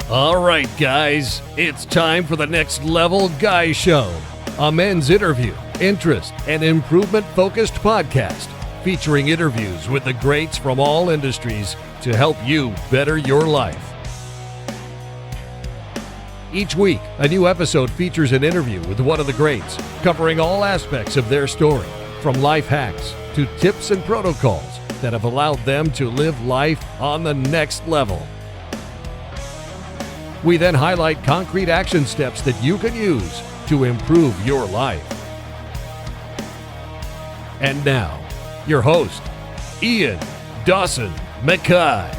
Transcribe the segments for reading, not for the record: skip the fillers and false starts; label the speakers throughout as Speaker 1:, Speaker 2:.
Speaker 1: All right, guys, it's time for the Next Level Guy Show, a men's interview, interest, and improvement-focused podcast featuring interviews with the greats from all industries to help you better your life. Each week, a new episode features an interview with one of the greats, covering all aspects of their story, from life hacks to tips and protocols that have allowed them to live life on the next level. We then highlight concrete action steps that you can use to improve your life. And now, your host, Ian Dawson Mackay.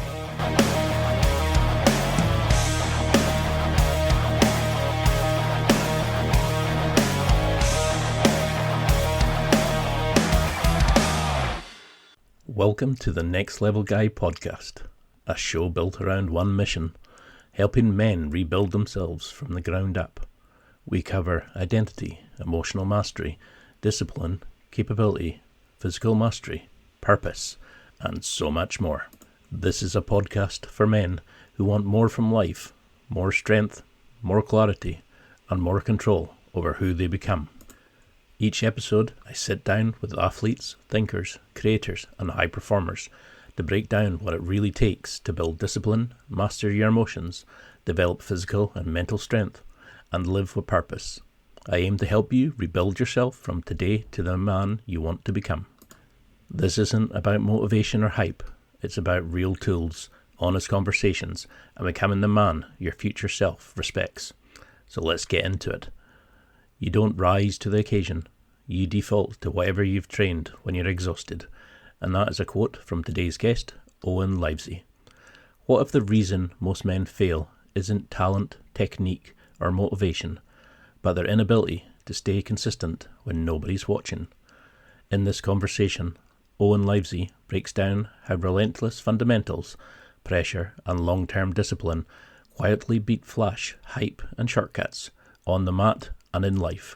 Speaker 2: Welcome to the Next Level Guy podcast, a show built around one mission, helping men rebuild themselves from the ground up. We cover identity, emotional mastery, discipline, capability, physical mastery, purpose, and so much more. This is a podcast for men who want more from life, more strength, more clarity, and more control over who they become. Each episode, I sit down with athletes, thinkers, creators, and high performers to break down what it really takes to build discipline, master your emotions, develop physical and mental strength, and live with purpose. I aim to help you rebuild yourself from today to the man you want to become. This isn't about motivation or hype. It's about real tools, honest conversations, and becoming the man your future self respects. So let's get into it. You don't rise to the occasion. You default to whatever you've trained when you're exhausted. And that is a quote from today's guest, Owen Livesey. What if the reason most men fail isn't talent, technique, or motivation, but their inability to stay consistent when nobody's watching? In this conversation, Owen Livesey breaks down how relentless fundamentals, pressure, and long-term discipline quietly beat flash, hype, and shortcuts on the mat and in life.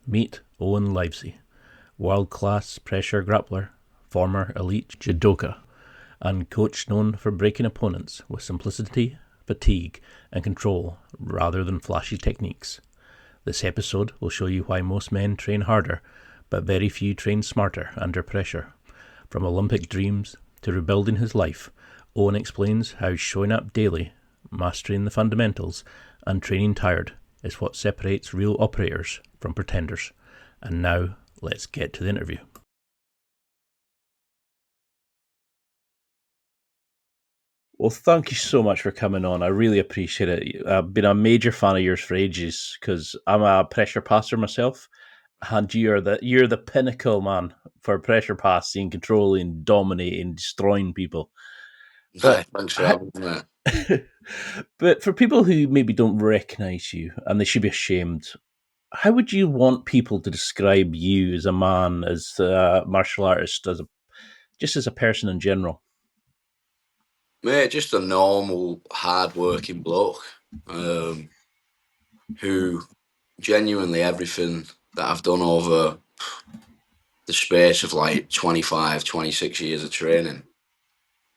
Speaker 2: Meet Owen Livesey, world-class pressure grappler, former elite judoka, and coach known for breaking opponents with simplicity, fatigue, and control rather than flashy techniques. This episode will show you why most men train harder, but very few train smarter under pressure. From Olympic dreams to rebuilding his life, Owen explains how showing up daily, mastering the fundamentals, and training tired is what separates real operators from pretenders. And now, let's get to the interview. Well, thank you so much for coming on. I really appreciate it. I've been a major fan of yours for ages because I'm a pressure passer myself, and you're the pinnacle, man, for pressure passing, controlling, dominating, destroying people.
Speaker 3: But thanks for having me.
Speaker 2: But for people who maybe don't recognise you, and they should be ashamed, how would you want people to describe you as a man, as a martial artist, just as a person in general?
Speaker 3: Mate, just a normal, hard-working bloke who genuinely everything that I've done over the space of like 25, 26 years of training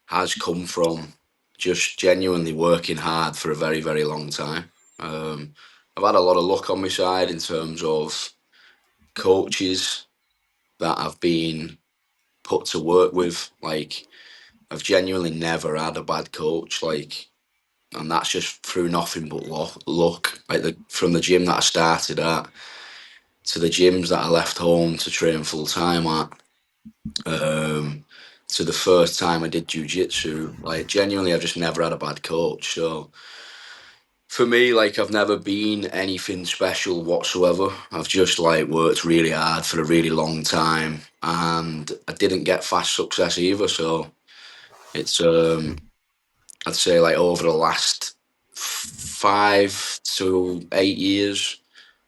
Speaker 3: has come from just genuinely working hard for a very, very long time. I've had a lot of luck on my side in terms of coaches that I've been put to work with. Like, I've genuinely never had a bad coach, and that's just through nothing but luck. From the gym that I started at to the gyms that I left home to train full time at, to the first time I did jiu-jitsu. Like, genuinely, I've just never had a bad coach. So for me, I've never been anything special whatsoever. I've just worked really hard for a really long time, and I didn't get fast success either. So it's I'd say over the last 5 to 8 years,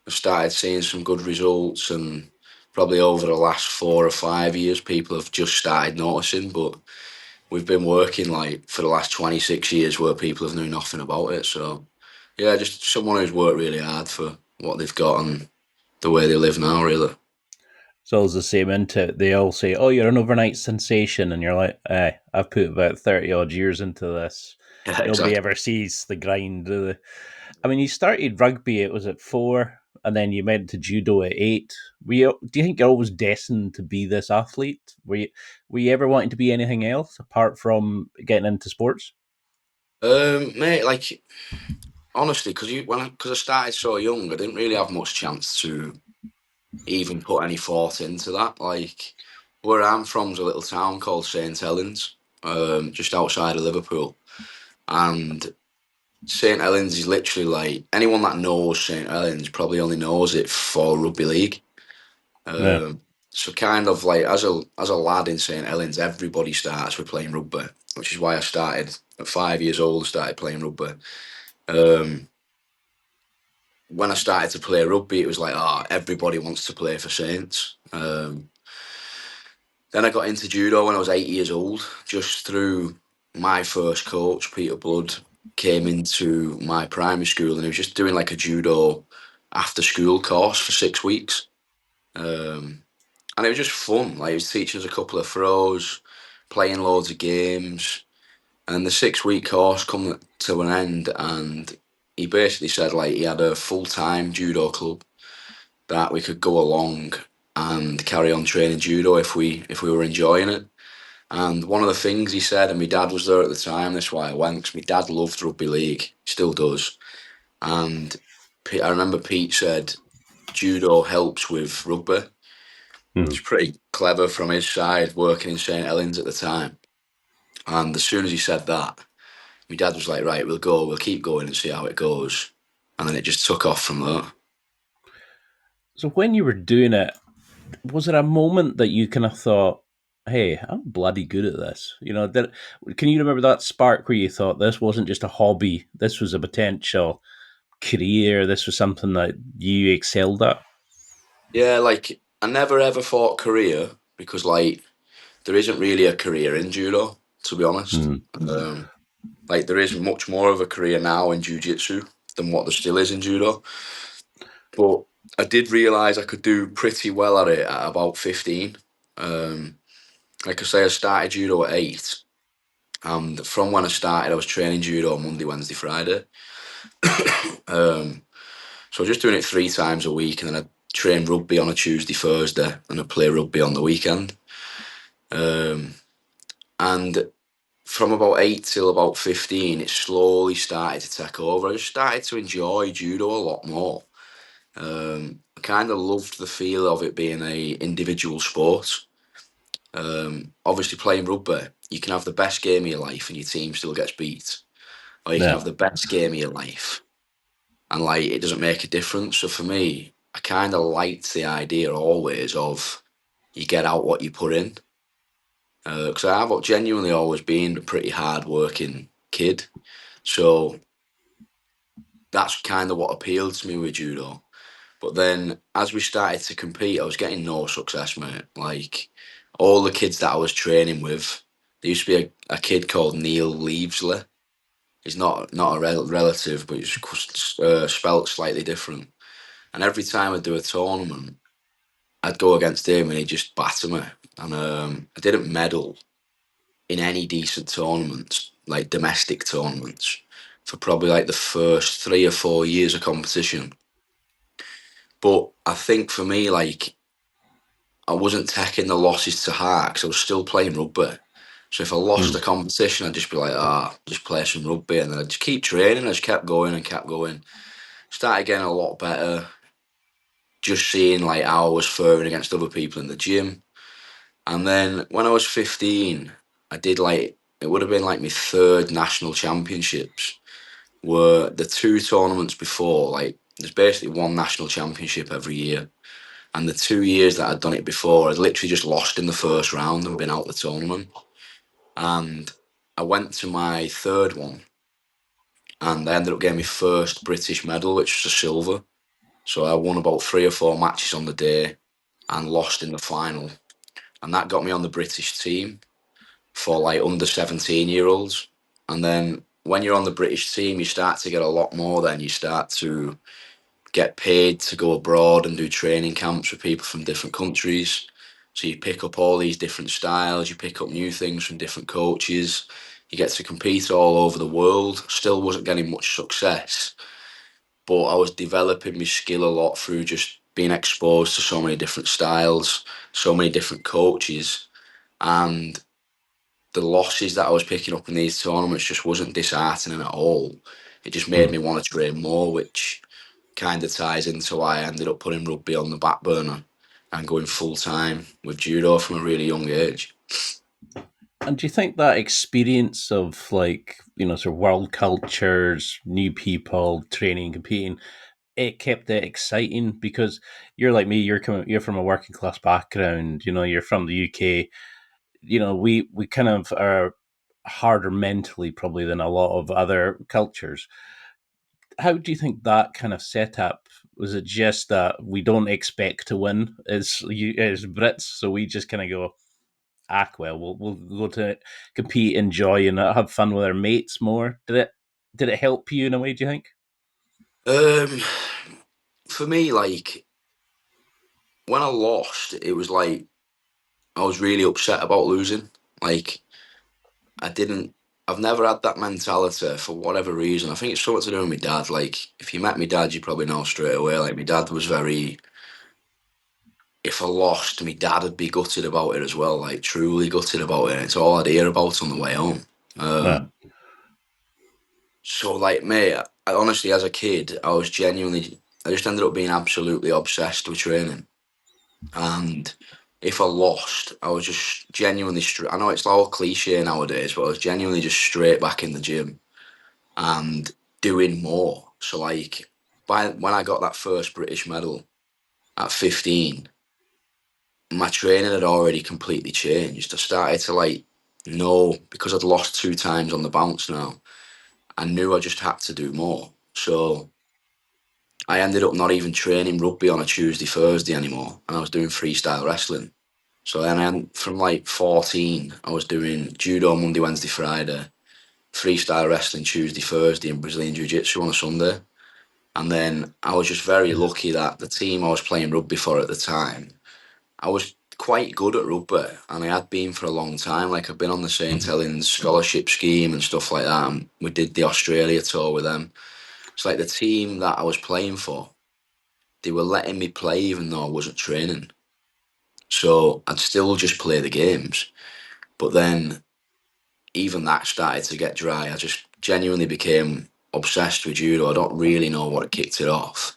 Speaker 3: I've started seeing some good results, and probably over the last 4 or 5 years, people have just started noticing. But we've been working for the last 26 years where people have knew nothing about it. So yeah, just someone who's worked really hard for what they've got and the way they live now, really.
Speaker 2: it's always the same into it. They all say, "Oh, you're an overnight sensation," and you're like, I've put about 30 odd years into this.
Speaker 3: Yeah,
Speaker 2: Nobody
Speaker 3: exactly.
Speaker 2: ever sees the grind, do they? I mean, you started rugby, it was at 4, and then you went to judo at 8. Do you think you're always destined to be this athlete? Were you ever wanting to be anything else apart from getting into sports?
Speaker 3: Mate, like honestly, because I started so young, I didn't really have much chance to even put any thought into that. Like where I'm from's a little town called St Helens, just outside of Liverpool, and St Helens is literally like anyone that knows St Helens probably only knows it for rugby league.
Speaker 2: Yeah.
Speaker 3: Um, so kind of like as a lad in St Helens, everybody starts with playing rugby, which is why I started at 5 years old. Started playing rugby. Um, when I started to play rugby, it was like, everybody wants to play for Saints. Then I got into judo when I was 8 years old, just through my first coach, Peter Blood, came into my primary school and he was just doing like a judo after school course for 6 weeks. Um, and it was just fun. Like he was teaching us a couple of throws, playing loads of games. And the 6 week course come to an end and he basically said like he had a full-time judo club that we could go along and carry on training judo if we were enjoying it. And one of the things he said, and my dad was there at the time, that's why I went, because my dad loved rugby league, still does. And I remember Pete said, judo helps with rugby.
Speaker 2: Hmm.
Speaker 3: It's pretty clever from his side, working in St Helens at the time. And as soon as he said that, my dad was like, right, we'll keep going and see how it goes. And then it just took off from there.
Speaker 2: So when you were doing it, was there a moment that you kind of thought, "Hey, I'm bloody good at this"? Can you remember that spark where you thought this wasn't just a hobby, this was a potential career, this was something that you excelled at?
Speaker 3: Yeah, like I never ever thought career because like there isn't really a career in judo, to be honest.
Speaker 2: Hmm.
Speaker 3: Like there is much more of a career now in jiu-jitsu than what there still is in judo. But I did realise I could do pretty well at it at about 15. Um, like I say, I started judo at 8. And from when I started, I was training judo on Monday, Wednesday, Friday. Um, so I was just doing it 3 times a week, and then I train rugby on a Tuesday, Thursday, and I play rugby on the weekend. Um, and from about 8 till about 15, it slowly started to take over. I just started to enjoy judo a lot more. I kind of loved the feel of it being a individual sport. Obviously, playing rugby, you can have the best game of your life and your team still gets beat, or you can
Speaker 2: Yeah.
Speaker 3: have the best game of your life and like it doesn't make a difference. So for me, I kind of liked the idea always of you get out what you put in. Because I've genuinely always been a pretty hard working kid. So that's kind of what appealed to me with judo. But then as we started to compete, I was getting no success, mate. Like all the kids that I was training with, there used to be a kid called Neil Leavesley. He's not a relative, but he's spelt slightly different. And every time I do a tournament, I'd go against him and he'd just batter me. And I didn't medal in any decent tournaments, like domestic tournaments, for probably like the first 3 or 4 years of competition. But I think for me, like I wasn't taking the losses to heart because I was still playing rugby. So if I lost
Speaker 2: Hmm.
Speaker 3: a competition, I'd just be like, just play some rugby, and then I'd just keep training. I just kept going and kept going. Started getting a lot better. Just seeing like how I was faring against other people in the gym. And then when I was 15, I did like it would have been like my third national championships. Were the 2 tournaments before like there's basically one national championship every year. And the 2 years that I'd done it before, I'd literally just lost in the first round and been out the tournament. And I went to my third one and I ended up getting my first British medal, which was a silver. So I won about 3 or 4 matches on the day and lost in the final. And that got me on the British team for like under 17-year-olds. And then when you're on the British team, you start to get a lot more then. You start to get paid to go abroad and do training camps with people from different countries. So you pick up all these different styles, you pick up new things from different coaches, you get to compete all over the world. Still wasn't getting much success, but I was developing my skill a lot through just being exposed to so many different styles, so many different coaches, and the losses that I was picking up in these tournaments just wasn't disheartening at all. It just made
Speaker 2: Hmm.
Speaker 3: me want to train more, which kind of ties into why I ended up putting rugby on the back burner and going full time with judo from a really young age.
Speaker 2: And do you think that experience of sort of world cultures, new people, training, competing, it kept it exciting? Because you're like me, you're from a working class background, you're from the UK. We kind of are harder mentally probably than a lot of other cultures. How do you think that kind of setup was? It just that we don't expect to win as Brits, so we just kind of go, well, we'll go to compete, enjoy, and have fun with our mates more. Did it help you in a way? Do you think?
Speaker 3: Um, for me, like when I lost, it was like I was really upset about losing. Like I didn't. I've never had that mentality for whatever reason. I think it's something to do with my dad. Like if you met my dad, you probably know straight away. Like my dad was very. If I lost, my dad would be gutted about it as well. Like truly gutted about it. It's all I'd hear about on the way home.
Speaker 2: Yeah.
Speaker 3: So like me, I honestly, as a kid, I was genuinely. I just ended up being absolutely obsessed with training. And if I lost, I was just genuinely straight. I know it's all cliche nowadays, but I was genuinely just straight back in the gym and doing more. So like, by when I got that first British medal at 15, my training had already completely changed. I started to like know because I'd lost two times on the bounce now. I knew I just had to do more. So I ended up not even training rugby on a Tuesday, Thursday anymore, and I was doing freestyle wrestling. So then from like 14, I was doing judo Monday, Wednesday, Friday, freestyle wrestling Tuesday, Thursday, and Brazilian Jiu Jitsu on a Sunday. And then I was just very lucky that the team I was playing rugby for at the time, I was quite good at rugby, and I had been for a long time. Like I've been on the St Helens scholarship scheme and stuff like that. And we did the Australia tour with them. It's like the team that I was playing for, they were letting me play even though I wasn't training. So I'd still just play the games. But then even that started to get dry. I just genuinely became obsessed with judo. I don't really know what kicked it off.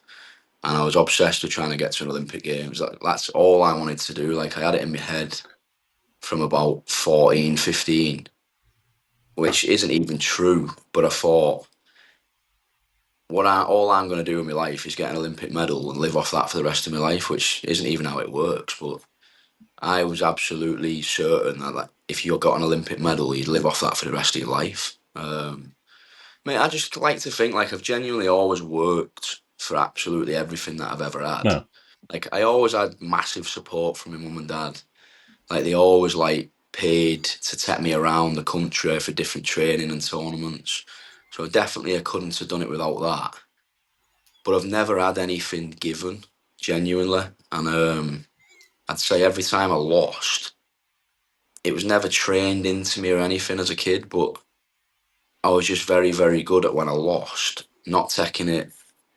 Speaker 3: And I was obsessed with trying to get to an Olympic Games. That's all I wanted to do. Like I had it in my head from about 14, 15, which isn't even true. But I thought, all I'm going to do in my life is get an Olympic medal and live off that for the rest of my life, which isn't even how it works. But I was absolutely certain that like, if you got an Olympic medal, you'd live off that for the rest of your life. Mate, I just like to think like I've genuinely always worked for absolutely everything that I've ever had.
Speaker 2: No.
Speaker 3: Like I always had massive support from my mum and dad. Like they always like paid to take me around the country for different training and tournaments. So definitely I couldn't have done it without that. But I've never had anything given, genuinely. And I'd say every time I lost, it was never trained into me or anything as a kid, but I was just very, very good at when I lost, not taking it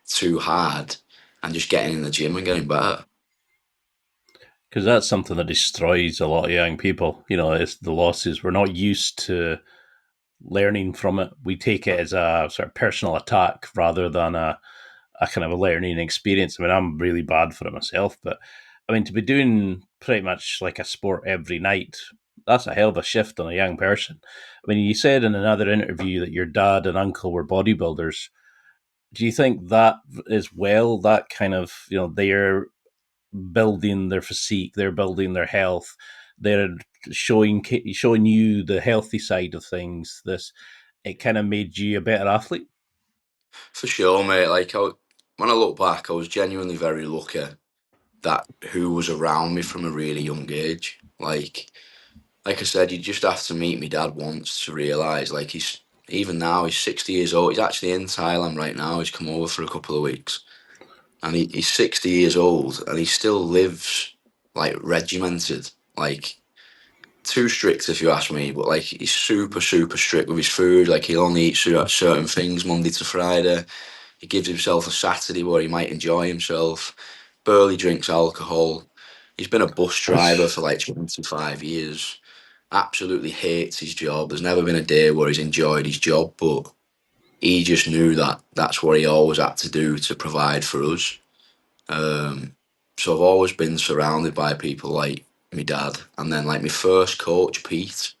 Speaker 3: too hard and just getting in the gym and getting better.
Speaker 2: Because that's something that destroys a lot of young people. It's the losses. We're not used to learning from it. We take it as a sort of personal attack rather than a kind of a learning experience. I mean, I'm really bad for it myself, but I mean, to be doing pretty much like a sport every night, that's a hell of a shift on a young person. I mean, you said in another interview that your dad and uncle were bodybuilders. Do you think that as well, that kind of, they're building their physique, they're building their health, they're showing you the healthy side of things. It kind of made you a better athlete.
Speaker 3: For sure, mate. When I look back, I was genuinely very lucky that who was around me from a really young age. Like I said, you just have to meet my dad once to realise, like even now he's 60 years old. He's actually in Thailand right now. He's come over for a couple of weeks. and he's 60 years old, and he still lives like regimented, like too strict if you ask me, but like he's super super strict with his food. Like he'll only eat certain things Monday to Friday. He gives himself a Saturday where he might enjoy himself. Barely drinks alcohol. He's been a bus driver for like 25 years. Absolutely hates his job. There's never been a day where he's enjoyed his job, but he just knew that that's what he always had to do to provide for us. So I've always been surrounded by people like my dad, and then like my first coach, Pete,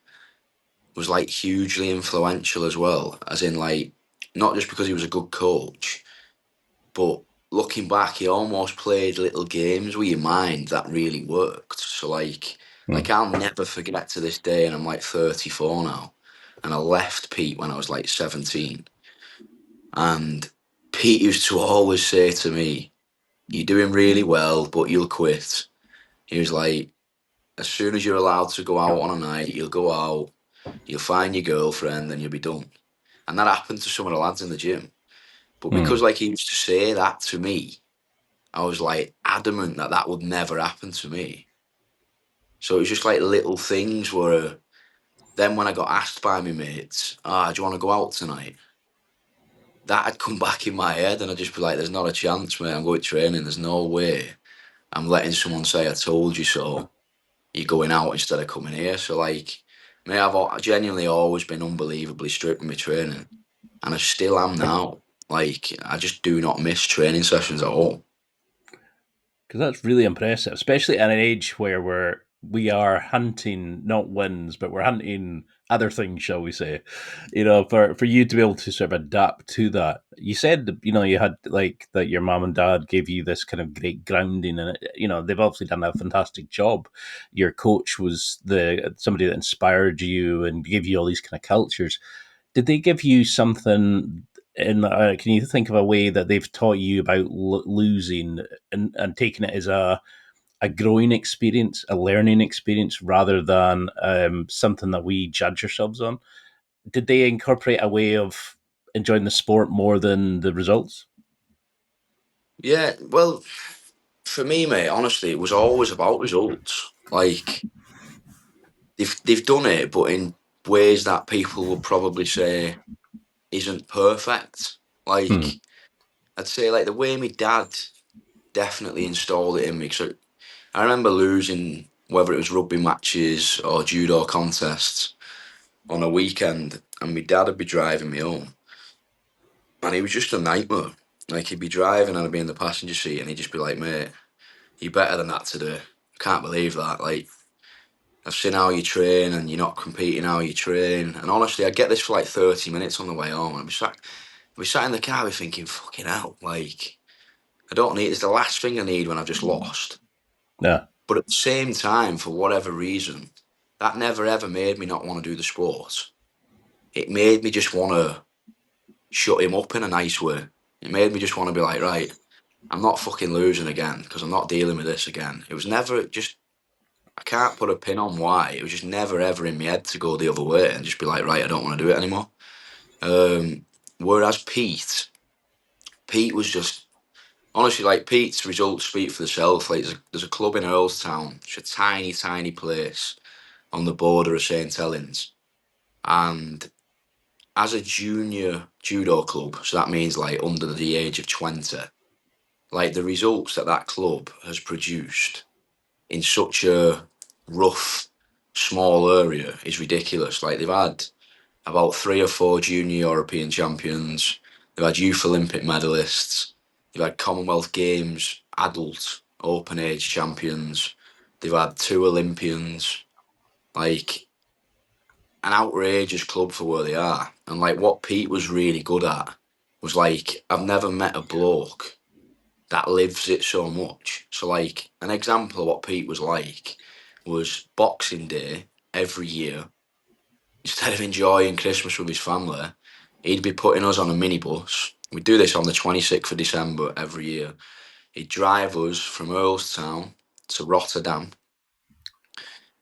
Speaker 3: was like hugely influential as well. As in, like, not just because he was a good coach, but looking back, he almost played little games with your mind that really worked. So like I'll never forget to this day, and I'm like 34 now, and I left Pete when I was like 17, and Pete used to always say to me, "You're doing really well, but you'll quit." He was like, "As soon as you're allowed to go out on a night, you'll go out, you'll find your girlfriend, and you'll be done." And that happened to some of the lads in the gym. But because like he used to say that to me, I was like adamant that that would never happen to me. So it was just like little things where then when I got asked by my mates, do you want to go out tonight? That had come back in my head, and I'd just be like, there's not a chance, mate. I'm going training. There's no way I'm letting someone say I told you so. You're going out instead of coming here. So like, mate, I've genuinely always been unbelievably strict with my training, and I still am now. Like, I just do not miss training sessions at all.
Speaker 2: Because that's really impressive, especially at an age where we are hunting not wins, but we're hunting other things, shall we say? For you to be able to sort of adapt to that. You said you had like that your mom and dad gave you this kind of great grounding, and they've obviously done a fantastic job. Your coach was somebody that inspired you and gave you all these kind of cultures. Did they give you something? And can you think of a way that they've taught you about losing and taking it as a growing experience, a learning experience, rather than something that we judge ourselves on? Did they incorporate a way of enjoying the sport more than the results?
Speaker 3: Yeah, well, for me, mate, honestly, it was always about results. Like, they've done it, but in ways that people would probably say isn't perfect. Like, I'd say, like, the way my dad definitely installed it in me. So I remember losing, whether it was rugby matches or judo contests, on a weekend, and my dad would be driving me home, and he was just a nightmare. Like, he'd be driving, and I'd be in the passenger seat, and he'd just be like, "Mate, you're better than that today. I can't believe that. Like, I've seen how you train, and you're not competing how you train." And honestly, I'd get this for like 30 minutes on the way home, and I'd be sat in the car, I'd be thinking, "Fucking hell, like, I don't need, it's the last thing I need when I've just lost."
Speaker 2: Yeah.
Speaker 3: But at the same time, for whatever reason, that never ever made me not want to do the sport. It made me just want to shut him up in a nice way. It made me just want to be like, right, I'm not fucking losing again because I'm not dealing with this again. It was never just, I can't put a pin on why. It was just never ever in my head to go the other way and just be like, right, I don't want to do it anymore. Whereas Pete was just, honestly, like, Pete's results speak for themselves. Like, there's a club in Earlstown. It's a tiny, tiny place on the border of St Helens, and as a junior judo club, so that means like under the age of 20, like the results that that club has produced in such a rough, small area is ridiculous. Like, they've had about 3 or 4 junior European champions, they've had youth Olympic medalists, they've had Commonwealth Games adult open age champions, they've had 2 Olympians. Like, an outrageous club for where they are. And like what Pete was really good at was, like, I've never met a bloke that lives it so much. So like an example of what Pete was like was Boxing Day every year. Instead of enjoying Christmas with his family, he'd be putting us on a minibus. We'd do this on the 26th of December every year. He'd drive us from Earlstown to Rotterdam,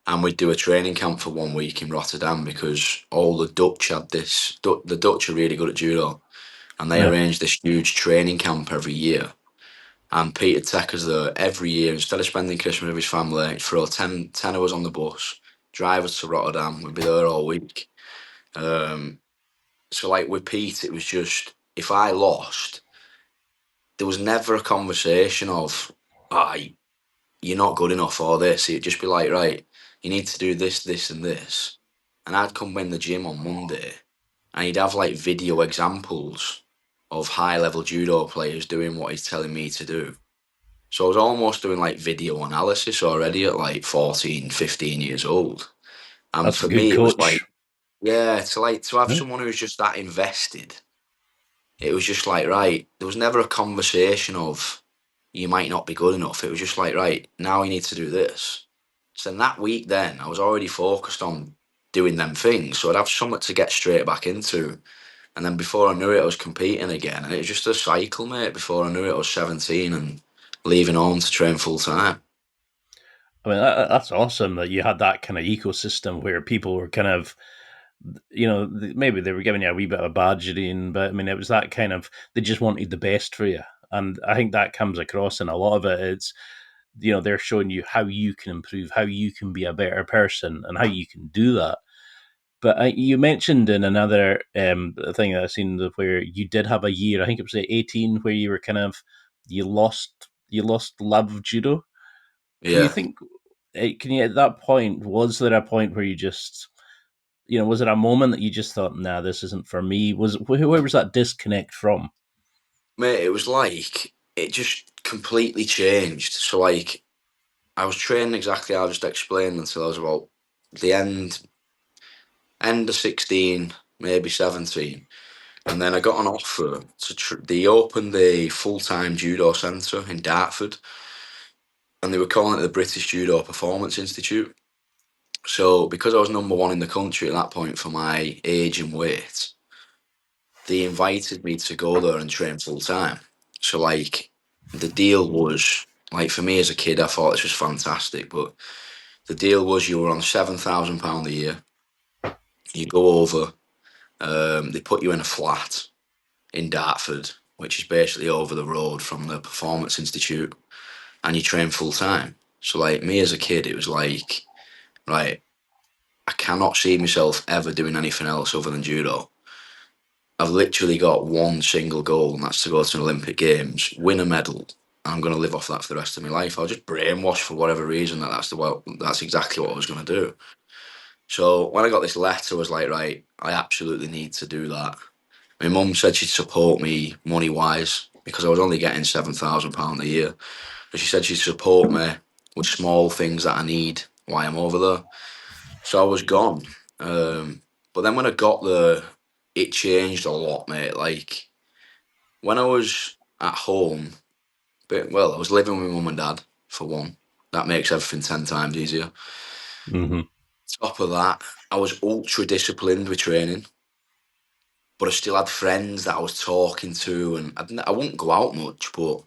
Speaker 3: and we'd do a training camp for 1 week in Rotterdam because all the Dutch had this. The Dutch are really good at judo, and they
Speaker 2: Yeah.
Speaker 3: arranged this huge training camp every year. And Peter take us there every year. Instead of spending Christmas with his family, he'd throw 10 of us on the bus, drive us to Rotterdam. We'd be there all week. Um, so, like with Pete, it was just if I lost, there was never a conversation of, ah, you're not good enough for this. It'd just be like, right, you need to do this, this, and this. And I'd come in the gym on Monday, and he'd have like video examples of high level judo players doing what he's telling me to do. So I was almost doing like video analysis already at like 14, 15 years old. And
Speaker 2: That's a
Speaker 3: for
Speaker 2: good
Speaker 3: me, it was like,
Speaker 2: coach.
Speaker 3: yeah, to have
Speaker 2: Yeah.
Speaker 3: someone who's just that invested, it was just like, right, there was never a conversation of you might not be good enough. It was just like, right, now you need to do this. So in that week then, I was already focused on doing them things. So I'd have something to get straight back into. And then before I knew it, I was competing again. And it was just a cycle, mate. Before I knew it, I was 17 and leaving home to train full time.
Speaker 2: I mean, that's awesome that you had that kind of ecosystem where people were kind of, maybe they were giving you a wee bit of badgering, but I mean, it was that kind of, they just wanted the best for you. And I think that comes across in a lot of it. It's, they're showing you how you can improve, how you can be a better person, and how you can do that. But you mentioned in another thing that I've seen where you did have a year, I think it was at 18, where you were kind of, you lost love of judo. Can you
Speaker 3: Yeah.
Speaker 2: think, can you, at that point, was there a point where you just, was it a moment that you just thought, nah, this isn't for me? Where was that disconnect from?
Speaker 3: Mate, it was like, it just completely changed. So, like, I was training exactly how I just explained until I was about the end of 16, maybe 17. And then I got an offer they opened a full-time judo centre in Dartford, and they were calling it the British Judo Performance Institute. So because I was number one in the country at that point for my age and weight, they invited me to go there and train full-time. So like the deal was like for me as a kid, I thought this was fantastic, but the deal was you were on £7,000 a year. You go over, they put you in a flat in Dartford, which is basically over the road from the Performance Institute, and you train full time. So, like me as a kid, it was like, right, I cannot see myself ever doing anything else other than judo. I've literally got one single goal, and that's to go to an Olympic Games, win a medal, and I'm going to live off that for the rest of my life. I was just brainwashed for whatever reason that's exactly what I was going to do. So when I got this letter, I was like, right, I absolutely need to do that. My mum said she'd support me money wise because I was only getting £7,000 a year. But she said she'd support me with small things that I need while I'm over there. So I was gone. But then when I got there, it changed a lot, mate. Like when I was at home, I was living with my mum and dad for one. That makes everything 10 times easier.
Speaker 2: Mm-hmm.
Speaker 3: Top of that, I was ultra disciplined with training, but I still had friends that I was talking to, and I wouldn't go out much, but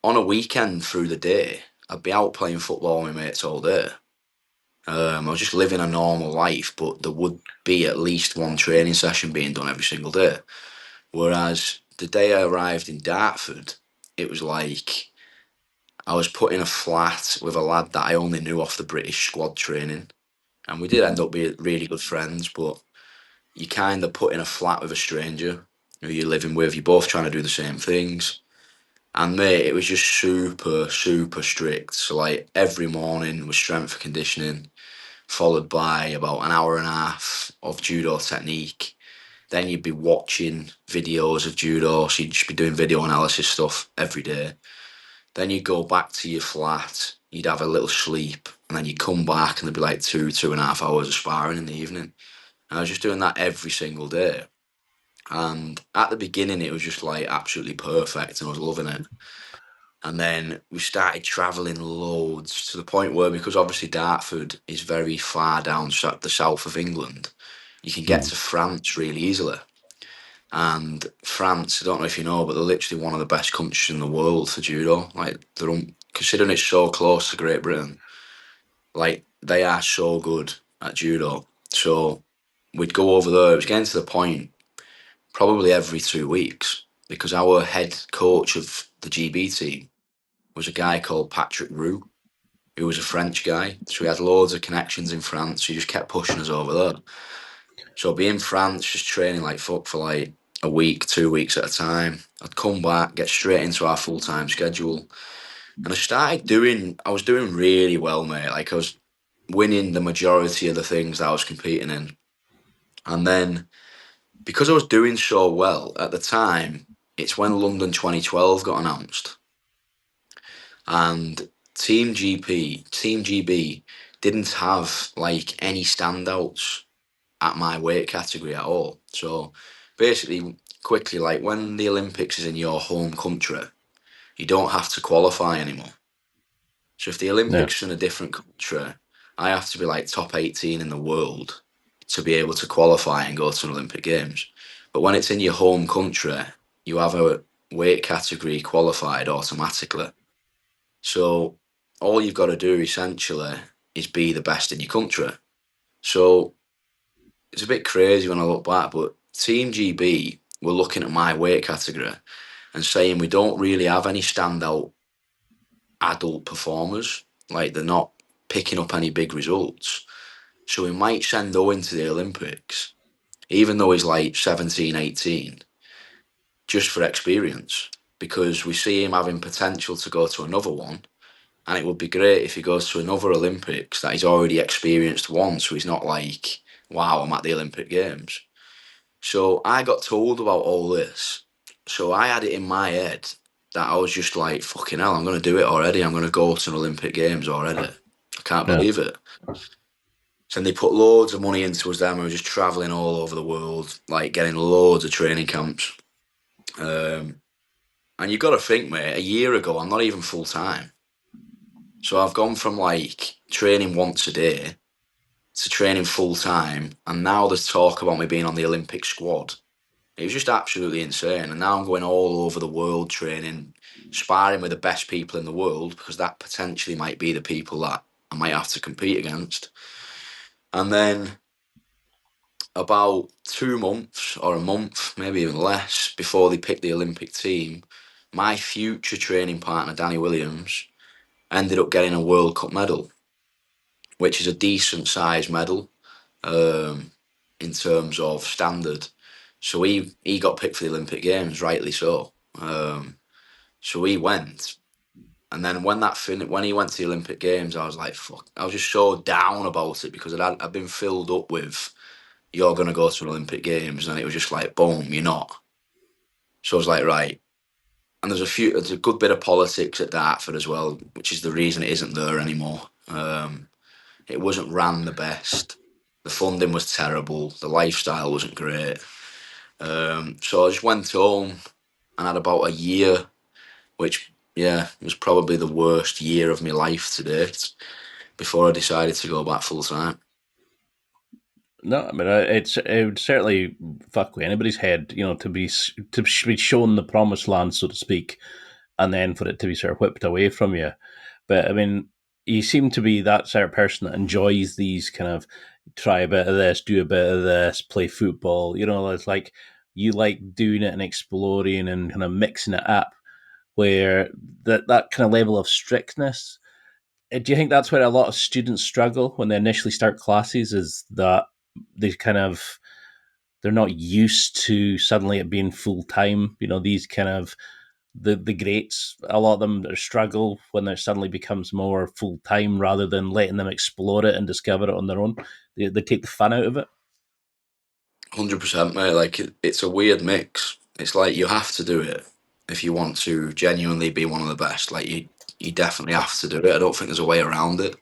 Speaker 3: on a weekend through the day, I'd be out playing football with my mates all day. I was just living a normal life, but there would be at least one training session being done every single day. Whereas the day I arrived in Dartford, it was like I was put in a flat with a lad that I only knew off the British squad training. And we did end up being really good friends, but you kind of put in a flat with a stranger who you're living with. You're both trying to do the same things. And mate, it was just super, super strict. So like every morning was strength and conditioning, followed by about an hour and a half of judo technique. Then you'd be watching videos of judo, so you'd just be doing video analysis stuff every day. Then you'd go back to your flat, you'd have a little sleep, and then you'd come back and there'd be like 2.5 hours of sparring in the evening. And I was just doing that every single day. And at the beginning, it was just like absolutely perfect, and I was loving it. And then we started travelling loads to the point where, because obviously Dartford is very far down the south of England, you can get
Speaker 2: Mm.
Speaker 3: to France really easily. And France, I don't know if you know, but they're literally one of the best countries in the world for judo. Like, considering it's so close to Great Britain, like, they are so good at judo. So we'd go over there. It was getting to the point probably every 2 weeks because our head coach of the GB team was a guy called Patrick Roux, who was a French guy. So he had loads of connections in France. So he just kept pushing us over there. So I'd be in France just training like fuck for like a week, 2 weeks at a time. I'd come back, get straight into our full-time schedule. And I was doing really well, mate. Like I was winning the majority of the things that I was competing in. And then because I was doing so well at the time, it's when London 2012 got announced. And Team GB didn't have like any standouts at my weight category at all. So basically, quickly, like when the Olympics is in your home country, you don't have to qualify anymore. So if the
Speaker 2: Yeah.
Speaker 3: Olympics is in a different country, I have to be like top 18 in the world to be able to qualify and go to an Olympic Games. But when it's in your home country, you have a weight category qualified automatically. So all you've got to do essentially is be the best in your country. So it's a bit crazy when I look back, but Team GB were looking at my weight category and saying we don't really have any standout adult performers. Like they're not picking up any big results. So we might send Owen to the Olympics, even though he's like 17, 18, just for experience, because we see him having potential to go to another one. And it would be great if he goes to another Olympics that he's already experienced once, so he's not like, wow, I'm at the Olympic Games. So I got told about all this. So I had it in my head that I was just like, fucking hell, I'm going to do it already. I'm going to go to an Olympic Games already. I can't
Speaker 2: Yeah.
Speaker 3: believe it. So they put loads of money into us then. We were just travelling all over the world, like getting loads of training camps. And you've got to think, mate, a year ago, I'm not even full time. So I've gone from like training once a day to training full time. And now there's talk about me being on the Olympic squad. It was just absolutely insane. And now I'm going all over the world training, sparring with the best people in the world, because that potentially might be the people that I might have to compete against. And then about 2 months or a month, maybe even less, before they picked the Olympic team, my future training partner, Danny Williams, ended up getting a World Cup medal, which is a decent sized medal in terms of standard. So he got picked for the Olympic Games, rightly so. So he went, and then when he went to the Olympic Games, I was like, fuck. I was just so down about it because I'd been filled up with, you're gonna go to an Olympic Games, and it was just like, boom, you're not. So I was like, right. And there's a good bit of politics at Dartford as well, which is the reason it isn't there anymore. It wasn't ran the best. The funding was terrible. The lifestyle wasn't great. So I just went home and had about a year, which, yeah, was probably the worst year of my life to date, before I decided to go back full time.
Speaker 2: No, I mean it would certainly fuck with anybody's head, to be shown the promised land, so to speak, and then for it to be sort of whipped away from you. But I mean, you seem to be that sort of person that enjoys these kind of try a bit of this, do a bit of this, play football. It's like you like doing it and exploring and kind of mixing it up. Where that kind of level of strictness. Do you think that's where a lot of students struggle when they initially start classes? Is that they kind of they're not used to suddenly it being full time. These kind of the greats, a lot of them struggle when it suddenly becomes more full time rather than letting them explore it and discover it on their own. They take the fun out of it.
Speaker 3: 100%, mate. Like it's a weird mix. It's like you have to do it if you want to genuinely be one of the best. Like you definitely have to do it. I don't think there's a way around it.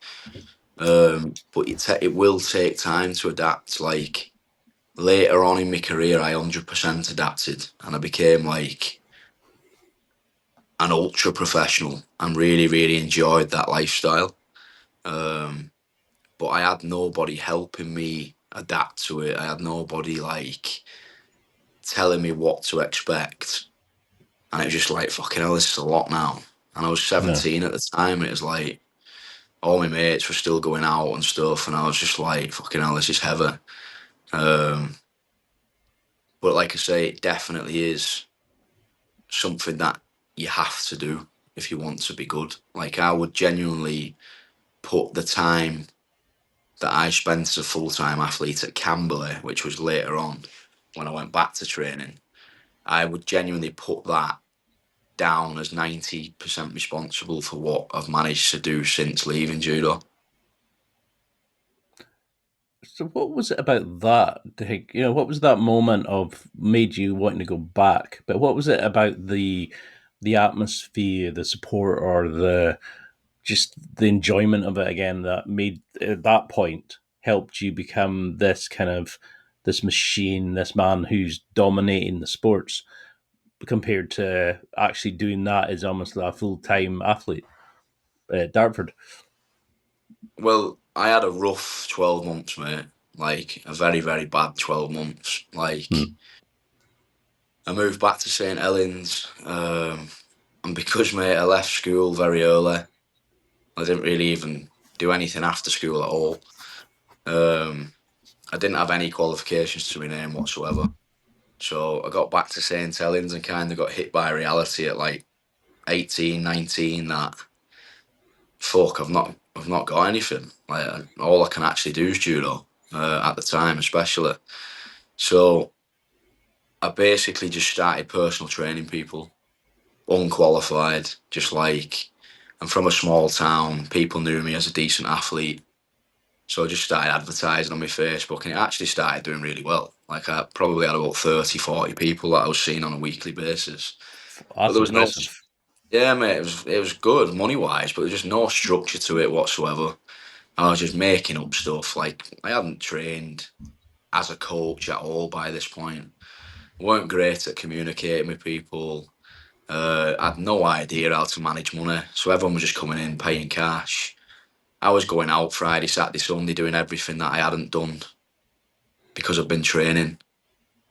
Speaker 3: But it will take time to adapt. Like later on in my career, I 100% adapted, and I became like an ultra professional and really, really enjoyed that lifestyle. But I had nobody helping me adapt to it. I had nobody like telling me what to expect. And it was just like, fucking hell, this is a lot now. And I was
Speaker 2: No.
Speaker 3: 17 at the time, and it was like, all my mates were still going out and stuff, and I was just like, fucking hell, this is heavy. Um, but like I say, it definitely is something that you have to do. if you want to be good. Like, I would genuinely put the time that I spent as a full-time athlete at Camberley, which was later on when I went back to training, I would genuinely put that down as 90% responsible for what I've managed to do since leaving judo.
Speaker 2: So, what was it about that? What was that moment of made you wanting to go back? But what was it about the atmosphere, the support, or the enjoyment of it again that made at that point helped you become this machine, this man who's dominating the sports compared to actually doing that as almost a full time athlete at Dartford?
Speaker 3: Well, I had a rough 12 months, mate. Like, a very, very bad 12 months. Like,
Speaker 2: Hmm.
Speaker 3: I moved back to St Helens, and because, mate, I left school very early, I didn't really even do anything after school at all. Um, I didn't have any qualifications to my name whatsoever. So I got back to St Helens and kind of got hit by reality at like 18, 19 that, fuck, I've not got anything. Like, all I can actually do is judo, at the time especially. So I basically just started personal training people, unqualified, just like, I'm from a small town, people knew me as a decent athlete. So I just started advertising on my Facebook, and it actually started doing really well. Like, I probably had about 30, 40 people that I was seeing on a weekly basis. But
Speaker 2: That's
Speaker 3: there was no,
Speaker 2: impressive.
Speaker 3: yeah, mate, it was good money wise, but there was just no structure to it whatsoever. I was just making up stuff. Like, I hadn't trained as a coach at all by this point. I weren't great at communicating with people. I had no idea how to manage money. So everyone was just coming in, paying cash. I was going out Friday, Saturday, Sunday, doing everything that I hadn't done because I've been training.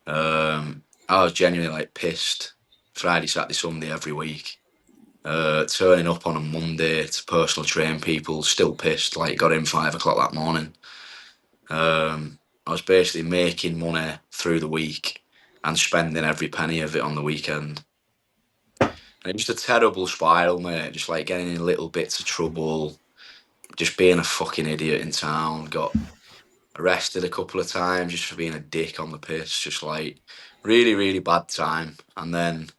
Speaker 3: I was genuinely like pissed Friday, Saturday, Sunday every week. Turning up on a Monday to personal train people, still pissed, like got in 5 o'clock that morning. I was basically making money through the week and spending every penny of it on the weekend. And it was just a terrible spiral, mate. Just like getting in little bits of trouble, just being a fucking idiot in town. Got arrested a couple of times just for being a dick on the piss. Just like really, really bad time. And then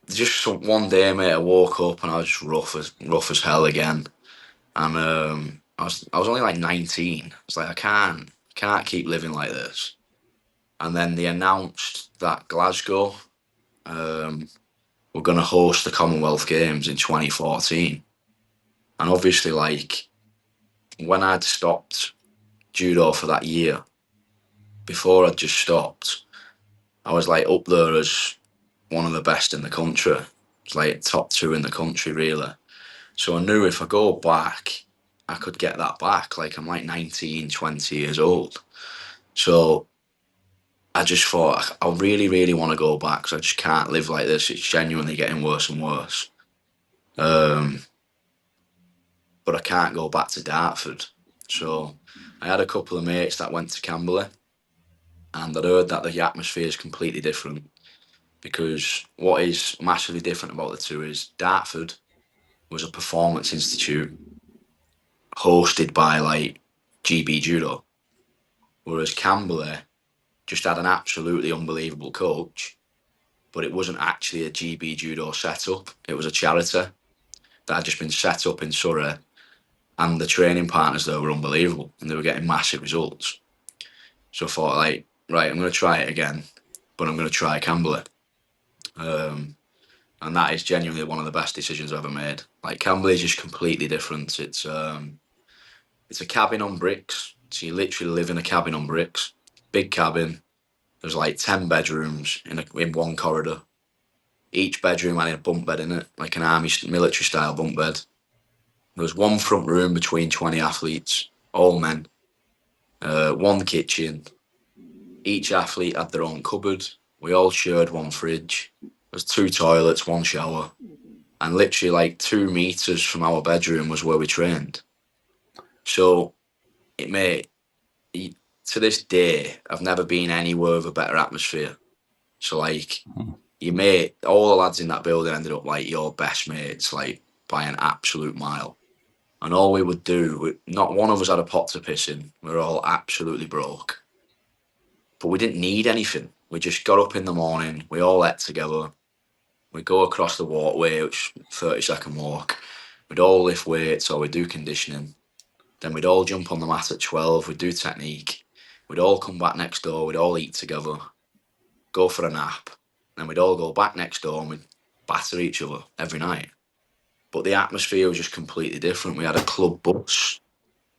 Speaker 3: just one day, mate, I woke up and I was just rough as hell again. And I was only like 19. I was like, I can't keep living like this. And then they announced that Glasgow um, were going to host the Commonwealth Games in 2014. And obviously, like, when I'd stopped judo for that year, before I'd just stopped, I was like up there as one of the best in the country. It's like top two in the country, really. So I knew if I go back, I could get that back. Like, I'm like 19, 20 years old. So I just thought, I really, really want to go back because I just can't live like this. It's genuinely getting worse and worse. Um, but I can't go back to Dartford. So I had a couple of mates that went to Camberley, and I'd heard that the atmosphere is completely different, because what is massively different about the two is Dartford was a performance institute hosted by like GB Judo, whereas Camberley just had an absolutely unbelievable coach, but it wasn't actually a GB Judo setup. It was a charity that had just been set up in Surrey, and the training partners there were unbelievable, and they were getting massive results. So I thought, like, right, I'm going to try it again, but I'm going to try Camberley. And that is genuinely one of the best decisions I've ever made. Like, Camberley is just completely different. It's a cabin on bricks, so you literally live in a cabin on bricks. Big cabin. There's like 10 bedrooms in one corridor. Each bedroom had a bunk bed in it, like an army military style bunk bed. There was one front room between 20 athletes, all men. One kitchen. Each athlete had their own cupboard. We all shared one fridge. There's two toilets, one shower. And literally like 2 meters from our bedroom was where we trained. So it made, to this day, I've never been anywhere with a better atmosphere. So like, your mate, all the lads in that building ended up like your best mates, like by an absolute mile. And all we would do, not one of us had a pot to piss in. We were all absolutely broke. But we didn't need anything. We just got up in the morning, we all ate together, we'd go across the walkway, which 30-second walk. We'd all lift weights or we'd do conditioning. Then we'd all jump on the mat at 12, we'd do technique. We'd all come back next door, we'd all eat together, go for a nap. Then we'd all go back next door and we'd batter each other every night. But the atmosphere was just completely different. We had a club bus.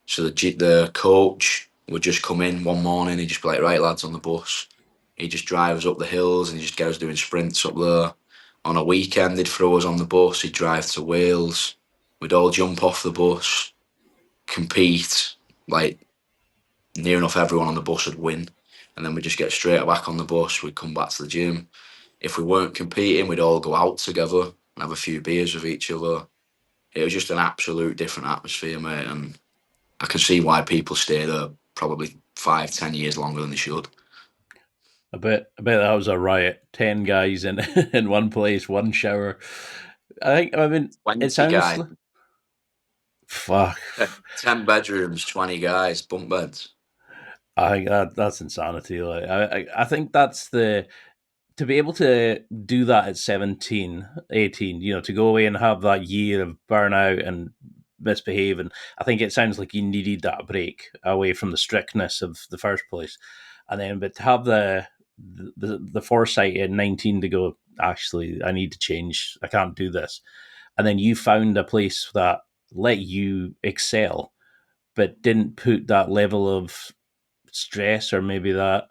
Speaker 3: So the coach would just come in one morning, he'd just be like, right lads, on the bus. He'd just drive us up the hills and he'd just get us doing sprints up there. On a weekend, he'd throw us on the bus, he'd drive to Wales. We'd all jump off the bus, compete, like near enough everyone on the bus would win. And then we'd just get straight back on the bus, we'd come back to the gym. If we weren't competing, we'd all go out together and have a few beers with each other. It was just an absolute different atmosphere, mate, and I can see why people stay there probably 5-10 years longer than they should.
Speaker 2: I bet that was a riot. 10 guys in in one place, one shower. I mean,
Speaker 3: 20
Speaker 2: it sounds
Speaker 3: guys,
Speaker 2: fuck.
Speaker 3: 10 bedrooms, 20 guys, bunk beds.
Speaker 2: I think that's insanity. Like, I think that's to be able to do that at 17, 18, to go away and have that year of burnout and misbehave. And I think it sounds like you needed that break away from the strictness of the first place. And then, but to have the foresight at 19 to go, actually, I need to change. I can't do this. And then you found a place that let you excel, but didn't put that level of stress or maybe that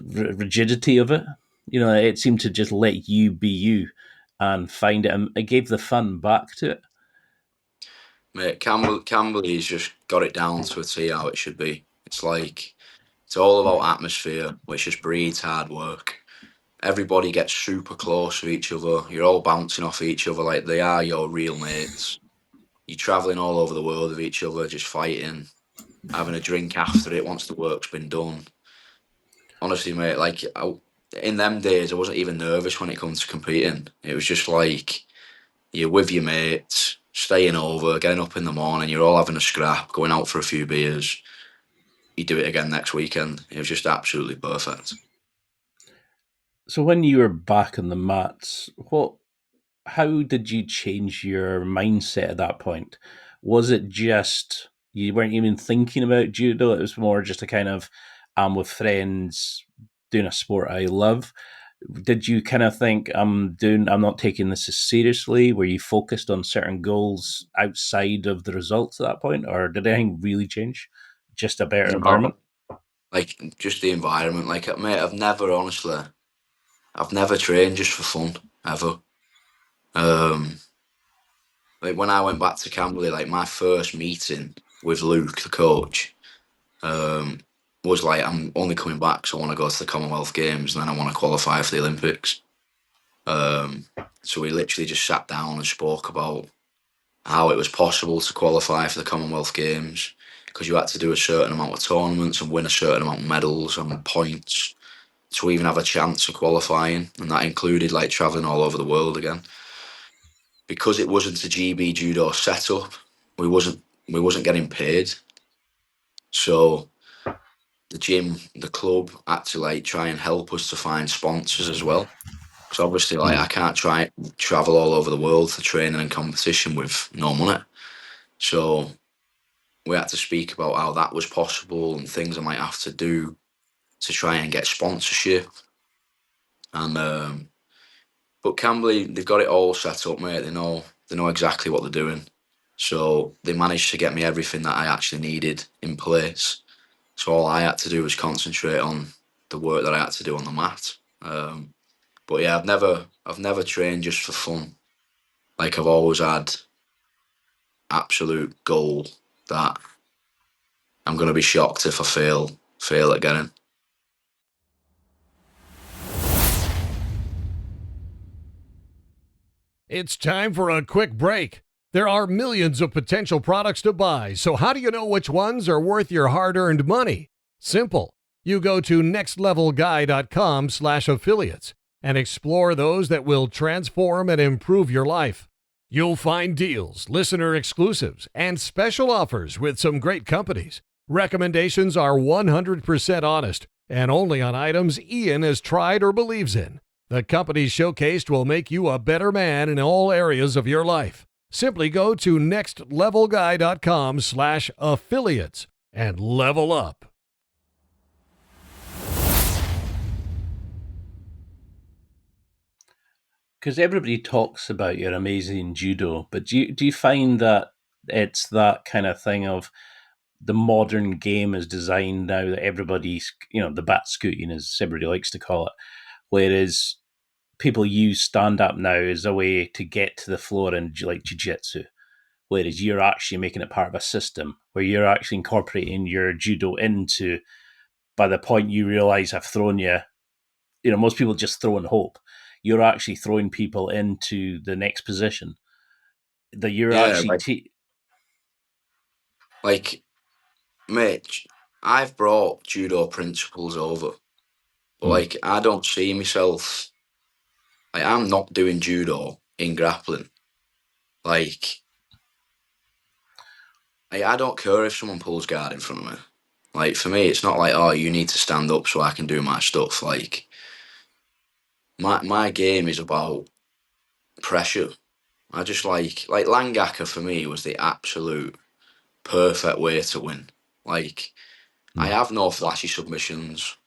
Speaker 2: rigidity of it. It seemed to just let you be you and find it. And it gave the fun back to it.
Speaker 3: Mate, Camberley's just got it down to a T how it should be. It's all about atmosphere, which just breeds hard work. Everybody gets super close to each other. You're all bouncing off each other like they are your real mates. You're travelling all over the world with each other, just fighting, having a drink after it once the work's been done. Honestly, mate, in them days, I wasn't even nervous when it comes to competing. It was just like you're with your mates, staying over, getting up in the morning, you're all having a scrap, going out for a few beers. You do it again next weekend. It was just absolutely perfect.
Speaker 2: So when you were back on the mats, how did you change your mindset at that point? Was it just you weren't even thinking about judo? It was more just a kind of I'm with friends doing a sport I love. Did you kind of think I'm not taking this as seriously? Were you focused on certain goals outside of the results at that point, or did anything really change? Just a better environment?
Speaker 3: Just the environment. Mate, I've never trained just for fun, ever. When I went back to Camberley, my first meeting with Luke, the coach, was I'm only coming back so I want to go to the Commonwealth Games and then I want to qualify for the Olympics. So we literally just sat down and spoke about how it was possible to qualify for the Commonwealth Games because you had to do a certain amount of tournaments and win a certain amount of medals and points to even have a chance of qualifying, and that included travelling all over the world again. Because it wasn't a GB judo setup, we wasn't getting paid. So the gym, the club had to try and help us to find sponsors as well. So obviously I can't travel all over the world for training and competition with no money. So we had to speak about how that was possible and things I might have to do to try and get sponsorship. And but Camberley, they've got it all set up, mate. They know exactly what they're doing. So they managed to get me everything that I actually needed in place. So all I had to do was concentrate on the work that I had to do on the mat. But yeah, I've never trained just for fun. I've always had absolute goal that I'm going to be shocked if I fail at getting.
Speaker 1: It's time for a quick break. There are millions of potential products to buy, so how do you know which ones are worth your hard-earned money? Simple. You go to nextlevelguy.com/affiliates. and explore those that will transform and improve your life. You'll find deals, listener exclusives, and special offers with some great companies. Recommendations are 100% honest and only on items Ian has tried or believes in. The companies showcased will make you a better man in all areas of your life. Simply go to nextlevelguy.com/affiliates and level up.
Speaker 2: Because everybody talks about your amazing judo, but do you find that it's that kind of thing of the modern game is designed now that everybody's, the bat scooting, as everybody likes to call it, whereas people use stand up now as a way to get to the floor in like jiu-jitsu, whereas you're actually making it part of a system where you're actually incorporating your judo into, by the point you realize I've thrown you, most people just throw and hope. You're actually throwing people into the next position that you're
Speaker 3: Yeah,
Speaker 2: actually
Speaker 3: like Mitch, I've brought judo principles over, but like I don't see myself. Like I'm not doing judo in grappling. Like I don't care if someone pulls guard in front of me. Like for me, it's not like, oh, you need to stand up so I can do my stuff. Like my game is about pressure. I just like Langaka for me was the absolute perfect way to win. Like I have no flashy submissions.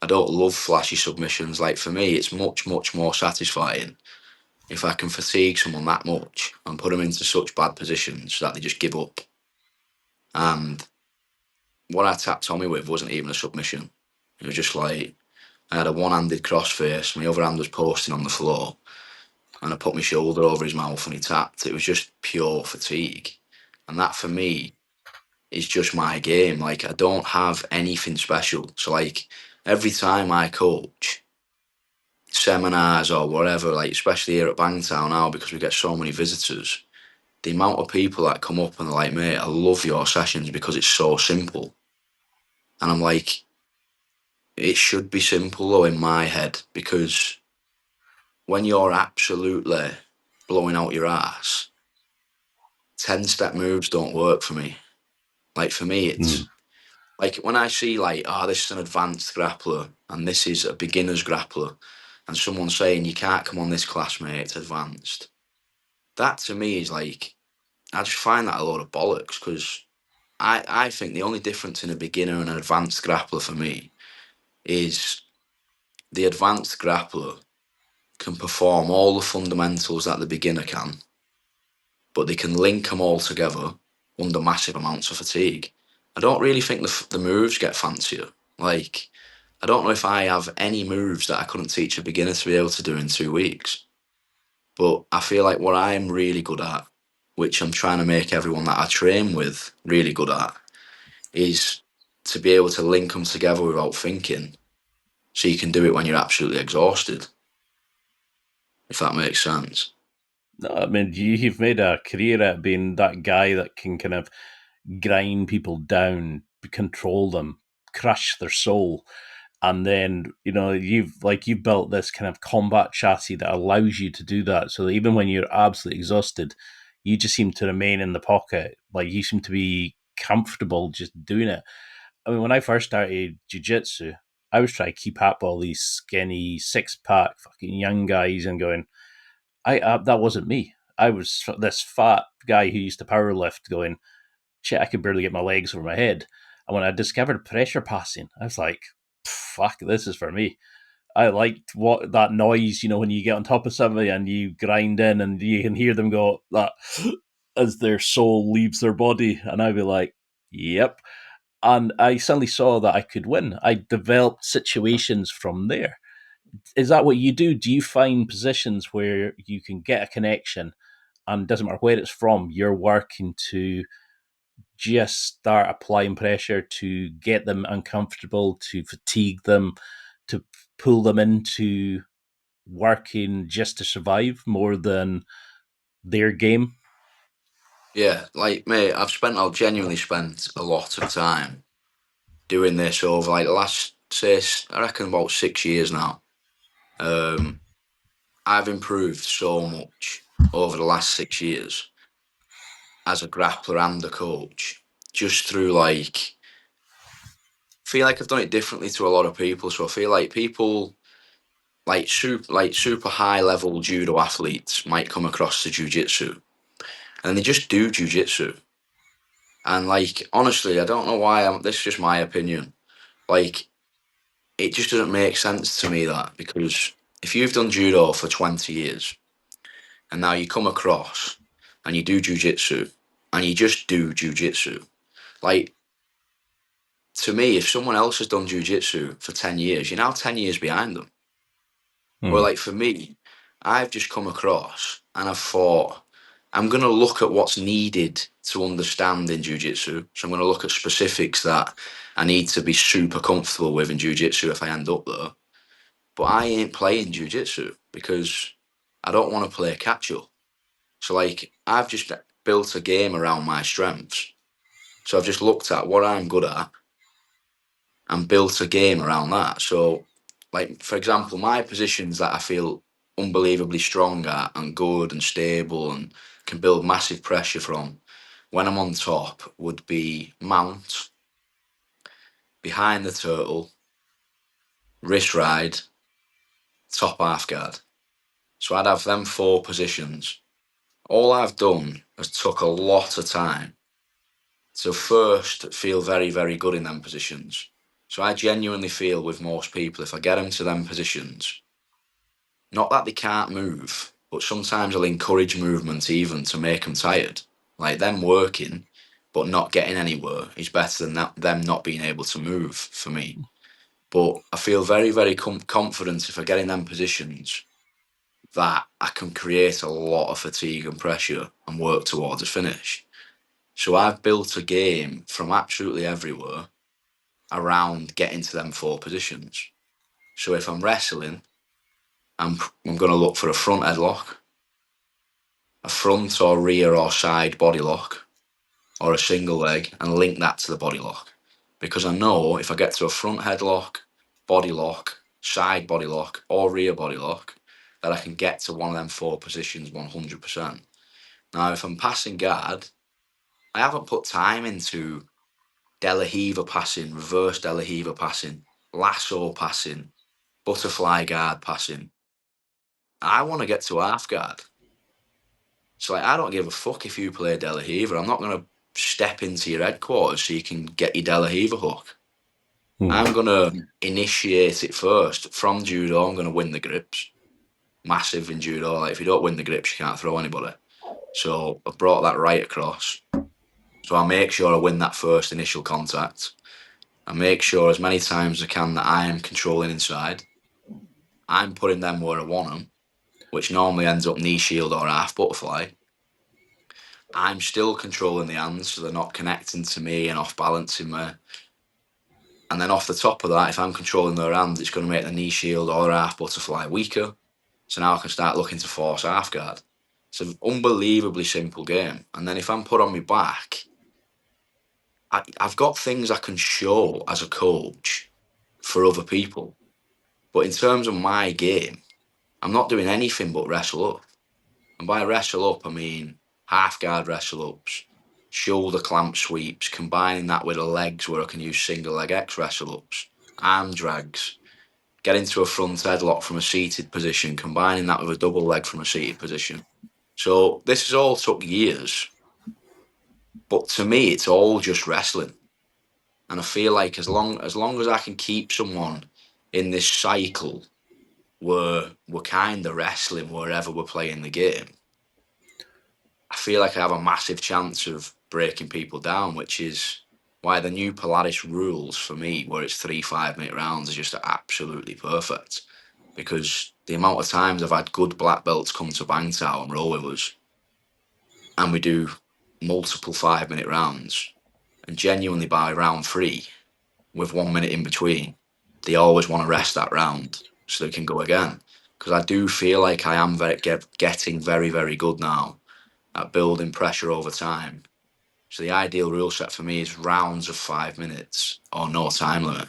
Speaker 3: I don't love flashy submissions. Like for me, it's much more satisfying if I can fatigue someone that much and put them into such bad positions that they just give up. And what I tapped Tommy with wasn't even a submission. It was just like I had a one-handed crossface, my other hand was posting on the floor, and I put my shoulder over his mouth and he tapped. It was just pure fatigue. And that for me is just my game. Like I don't have anything special. So like every time I coach seminars or whatever, like especially here at Bangtown now because we get so many visitors, the amount of people that come up and they're like, mate, I love your sessions because it's so simple. And I'm like, it should be simple though in my head because when you're absolutely blowing out your ass, 10-step moves don't work for me. Like for me, it's like when I see like, oh, this is an advanced grappler and this is a beginner's grappler, and someone saying you can't come on this class, mate, it's advanced. That to me is like, I just find that a load of bollocks because I think the only difference in a beginner and an advanced grappler for me is the advanced grappler can perform all the fundamentals that the beginner can, but they can link them all together under massive amounts of fatigue. I don't really think the moves get fancier. Like, I don't know if I have any moves that I couldn't teach a beginner to be able to do in 2 weeks. But I feel like what I'm really good at, which I'm trying to make everyone that I train with really good at, is to be able to link them together without thinking. So you can do it when you're absolutely exhausted, if that makes sense.
Speaker 2: No, I mean, you've made a career out of being that guy that can kind of grind people down, control them, crush their soul. And then, you've built this kind of combat chassis that allows you to do that. So that even when you're absolutely exhausted, you just seem to remain in the pocket. Like you seem to be comfortable just doing it. I mean, when I first started jiu-jitsu, I was trying to keep up all these skinny, six-pack fucking young guys and going, that wasn't me. I was this fat guy who used to power lift going, shit, I could barely get my legs over my head. And when I discovered pressure passing, I was like, fuck, this is for me. I liked that noise, when you get on top of somebody and you grind in and you can hear them go that as their soul leaves their body. And I'd be like, yep. And I suddenly saw that I could win. I developed situations from there. Is that what you do? Do you find positions where you can get a connection and it doesn't matter where it's from, you're working to just start applying pressure to get them uncomfortable, to fatigue them, to pull them into working just to survive more than their game?
Speaker 3: Yeah, like, mate, I've genuinely spent a lot of time doing this over like the last, say, I reckon about 6 years now. I've improved so much over the last 6 years as a grappler and a coach, just through like, feel like I've done it differently to a lot of people. So I feel like people like super high level judo athletes might come across to jujitsu and they just do jujitsu. And like honestly, I don't know why this is just my opinion. Like it just doesn't make sense to me that because if you've done judo for 20 years and now you come across and you do jujitsu and you just do jujitsu, like to me, if someone else has done jujitsu for 10 years, you're now 10 years behind them. Or like for me, I've just come across and I've thought, I'm going to look at what's needed to understand in jiu-jitsu. So I'm going to look at specifics that I need to be super comfortable with in jiu-jitsu if I end up there. But I ain't playing jiu-jitsu because I don't want to play catch-up. So like I've just built a game around my strengths. So I've just looked at what I'm good at and built a game around that. So, like for example, my positions that I feel unbelievably strong at and good and stable and can build massive pressure from when I'm on top would be mount, behind the turtle, wrist ride, top half guard. So I'd have them four positions. All I've done has took a lot of time to first feel very, very good in them positions. So I genuinely feel with most people, if I get them to them positions, not that they can't move, but sometimes I'll encourage movement even to make them tired. Like them working, but not getting anywhere is better than them not being able to move for me. But I feel very, very confident if I get in them positions that I can create a lot of fatigue and pressure and work towards a finish. So I've built a game from absolutely everywhere around getting to them four positions. So if I'm wrestling, I'm going to look for a front headlock, a front or rear or side body lock, or a single leg, and link that to the body lock. Because I know if I get to a front headlock, body lock, side body lock, or rear body lock, that I can get to one of them four positions 100%. Now, if I'm passing guard, I haven't put time into De La Riva passing, reverse De La Riva passing, lasso passing, butterfly guard passing. I want to get to half guard. So like, I don't give a fuck if you play De La Riva. I'm not going to step into your headquarters so you can get your De La Riva hook. I'm going to initiate it first. From judo, I'm going to win the grips. Massive in judo. Like if you don't win the grips, you can't throw anybody. So I've brought that right across. So I make sure I win that first initial contact. I make sure as many times as I can that I am controlling inside. I'm putting them where I want them, which normally ends up knee shield or half butterfly. I'm still controlling the hands, so they're not connecting to me and off balancing me. And then off the top of that, if I'm controlling their hands, it's going to make the knee shield or half butterfly weaker. So now I can start looking to force half guard. It's an unbelievably simple game. And then if I'm put on my back, I've got things I can show as a coach for other people. But in terms of my game, I'm not doing anything but wrestle up. And by wrestle up, I mean half guard wrestle ups, shoulder clamp sweeps, combining that with the legs where I can use single leg X wrestle ups, arm drags, get into a front headlock from a seated position, combining that with a double leg from a seated position. So this has all took years. But to me, it's all just wrestling. And I feel like as long as I can keep someone in this cycle where we're kind of wrestling wherever we're playing the game, I feel like I have a massive chance of breaking people down, which is why the new Polaris rules for me, where it's 3 5-minute rounds, are just absolutely perfect. Because the amount of times I've had good black belts come to Bangtao and roll with us, and we do multiple 5-minute rounds, and genuinely by round 3, with 1 minute in between, they always want to rest that round so they can go again. Because I do feel like I am getting very, very good now at building pressure over time. So the ideal rule set for me is rounds of 5 minutes or no time limit.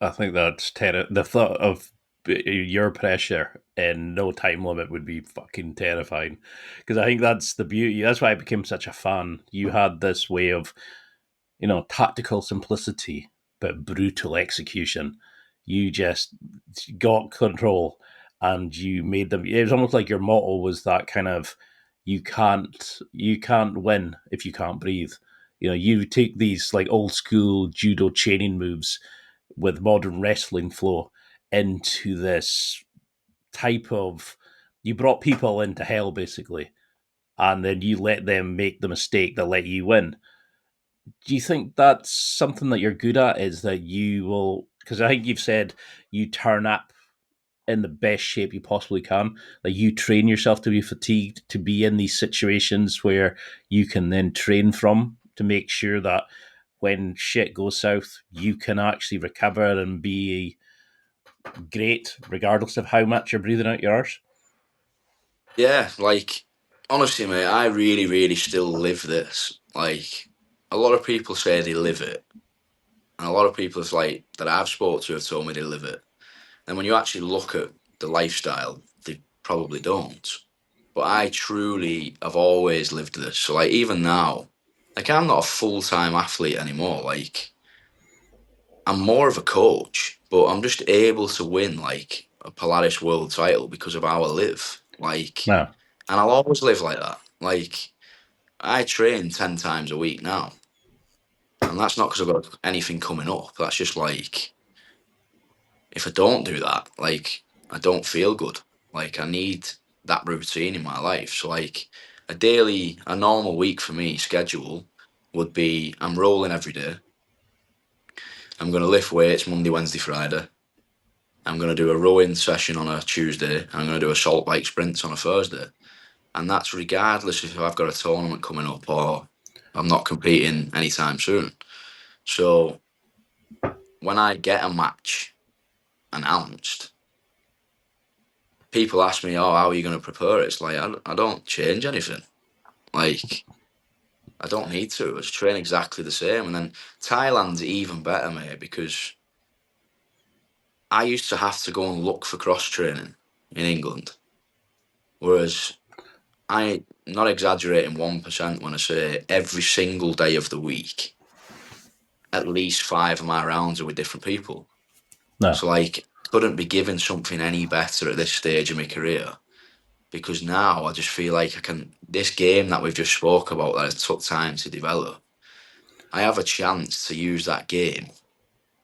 Speaker 2: I think that's the thought of your pressure and no time limit would be fucking terrifying. Because I think that's the beauty. That's why I became such a fan. You had this way of, tactical simplicity, but brutal execution. You just got control and you made them. It was almost like your motto was that kind of you can't win if you can't breathe. You take these like old school judo chaining moves with modern wrestling flow into this type of you brought people into hell basically, and then you let them make the mistake that let you win. Do you think that's something that you're good at? Is that you will, because I think you've said you turn up in the best shape you possibly can. Like you train yourself to be fatigued, to be in these situations where you can then train from to make sure that when shit goes south, you can actually recover and be great, regardless of how much you're breathing out your arse.
Speaker 3: Yeah, like honestly, mate, I really, really still live this. Like a lot of people say they live it, and a lot of people like that I've spoke to have told me they live it. And when you actually look at the lifestyle, they probably don't. But I truly have always lived this. So like even now, like I'm not a full time athlete anymore. Like I'm more of a coach, but I'm just able to win like a Polaris world title because of how I live. Like,
Speaker 2: No.
Speaker 3: and I'll always live like that. Like I train 10 times a week now, and that's not because I've got anything coming up. That's just like if I don't do that, like I don't feel good. Like I need that routine in my life. So like a normal week for me schedule would be I'm rolling every day. I'm gonna lift weights Monday, Wednesday, Friday. I'm gonna do a rowing session on a Tuesday. I'm gonna do a salt bike sprints on a Thursday. And that's regardless if I've got a tournament coming up or I'm not competing anytime soon. So when I get a match announced, people ask me, "Oh, how are you going to prepare it?" It's like I don't change anything. Like I don't need to. I just train exactly the same. And then Thailand's even better, mate, because I used to have to go and look for cross training in England, whereas I not exaggerating 1% when I say every single day of the week, at least five of my rounds are with different people.
Speaker 2: No.
Speaker 3: So like, couldn't be given something any better at this stage of my career because now I just feel like I can. This game that we've just spoke about that it took time to develop, I have a chance to use that game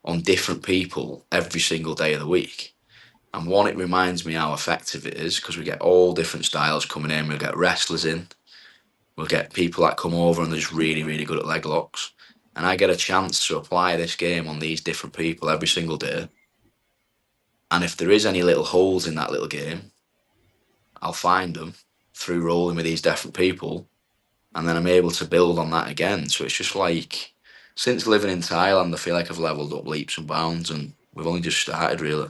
Speaker 3: on different people every single day of the week. And one, it reminds me how effective it is because we get all different styles coming in. We'll get wrestlers in, we'll get people that come over and they're just really, really good at leg locks. And I get a chance to apply this game on these different people every single day. And if there is any little holes in that little game, I'll find them through rolling with these different people, and then I'm able to build on that again. So it's just like since living in Thailand, I feel like I've leveled up leaps and bounds, and we've only just started really.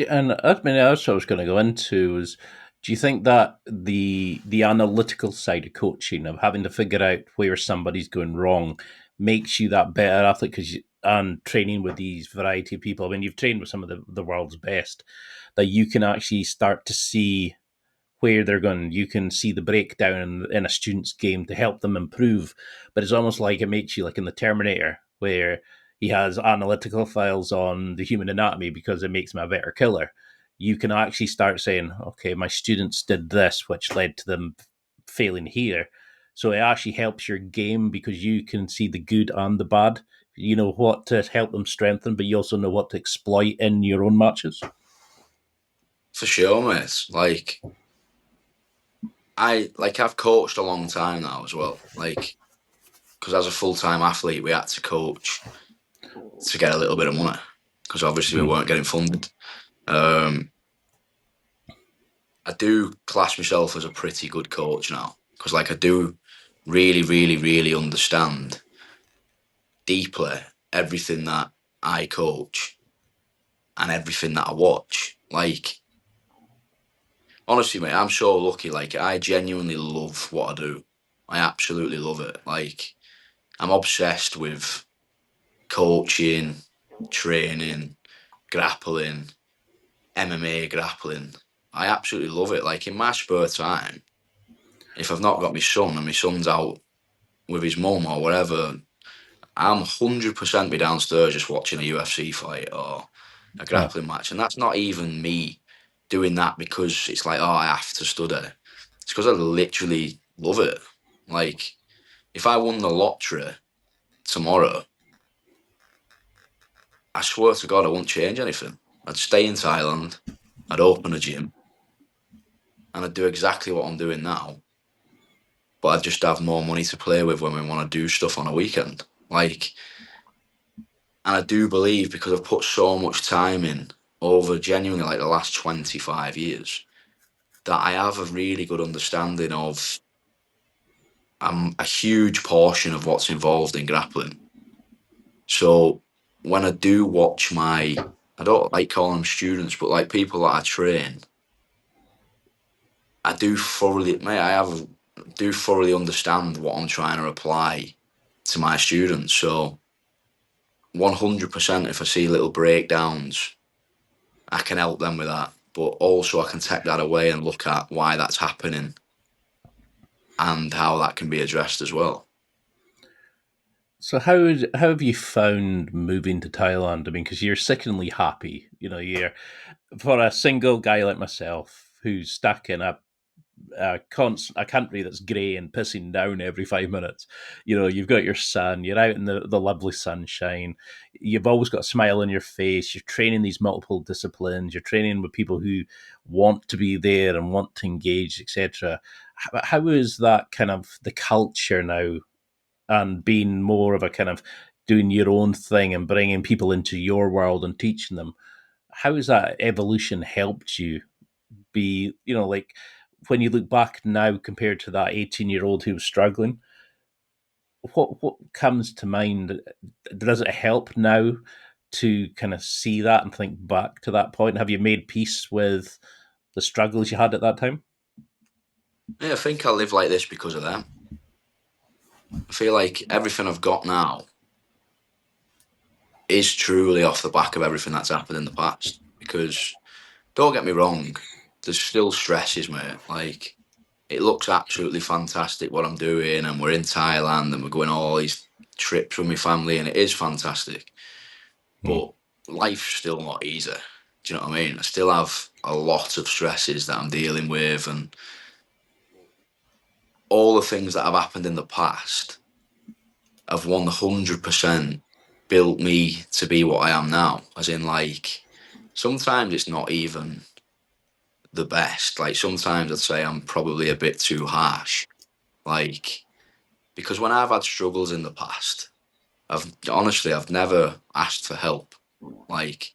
Speaker 2: And I mean, that's what I was going to go into is, do you think that the analytical side of coaching, of having to figure out where somebody's going wrong, makes you that better athlete? And training with these variety of people, I mean, you've trained with some of the world's best, that you can actually start to see where they're going. You can see the breakdown in a student's game to help them improve. But it's almost like it makes you like in the Terminator, where he has analytical files on the human anatomy because it makes him a better killer. You can actually start saying, okay, my students did this, which led to them failing here. So it actually helps your game because you can see the good and the bad. You know what to help them strengthen, but you also know what to exploit in your own matches.
Speaker 3: For sure, mate. I've coached a long time now as well. Like because as a full time athlete, we had to coach to get a little bit of money because obviously we
Speaker 2: Mm.
Speaker 3: weren't getting funded. Um, I do class myself as a pretty good coach now because like I do really, really, really understand deeply everything that I coach and everything that I watch. Like, honestly, mate, I'm so lucky. Like, I genuinely love what I do. I absolutely love it. Like, I'm obsessed with coaching, training, grappling, MMA grappling. I absolutely love it. Like in my spare time, if I've not got my son and my son's out with his mum or whatever, I'm 100% be downstairs just watching a UFC fight or a
Speaker 2: Oh,
Speaker 3: grappling match. And that's not even me doing that because it's like, oh, I have to study. It's because I literally love it. Like, if I won the lottery tomorrow, I swear to God, I wouldn't change anything. I'd stay in Thailand, I'd open a gym, and I'd do exactly what I'm doing now. But I'd just have more money to play with when we want to do stuff on a weekend. Like, and I do believe because I've put so much time in over genuinely like the last 25 years that I have a really good understanding of a huge portion of what's involved in grappling. So when I do watch I don't like calling them students, but like people that I train, I do thoroughly, mate, do thoroughly understand what I'm trying to apply to my students. So 100%, if I see little breakdowns, I can help them with that. But also, I can take that away and look at why that's happening and how that can be addressed as well.
Speaker 2: so how have you found moving to Thailand? I mean, because you're sickeningly happy. You know, you're for a single guy like myself who's stuck in a country that's grey and pissing down every 5 minutes. You know, you've got your son, you're out in the lovely sunshine, you've always got a smile on your face, you're training these multiple disciplines, you're training with people who want to be there and want to engage, etc. How is that kind of the culture now and being more of a kind of doing your own thing and bringing people into your world and teaching them? How has that evolution helped you be, like when you look back now compared to that 18-year-old who was struggling, what comes to mind? Does it help now to kind of see that and think back to that point? Have you made peace with the struggles you had at that time?
Speaker 3: Yeah, I think I live like this because of them. I feel like everything I've got now is truly off the back of everything that's happened in the past. Because don't get me wrong, there's still stresses, mate. Like, it looks absolutely fantastic what I'm doing, and we're in Thailand and we're going on all these trips with my family, and it is fantastic.
Speaker 2: Mm.
Speaker 3: But life's still not easy. Do you know what I mean? I still have a lot of stresses that I'm dealing with, and all the things that have happened in the past have 100% built me to be what I am now. As in, like, sometimes it's not even the best. Like, sometimes I'd say I'm probably a bit too harsh. Like, because when I've had struggles in the past, I've never asked for help. Like,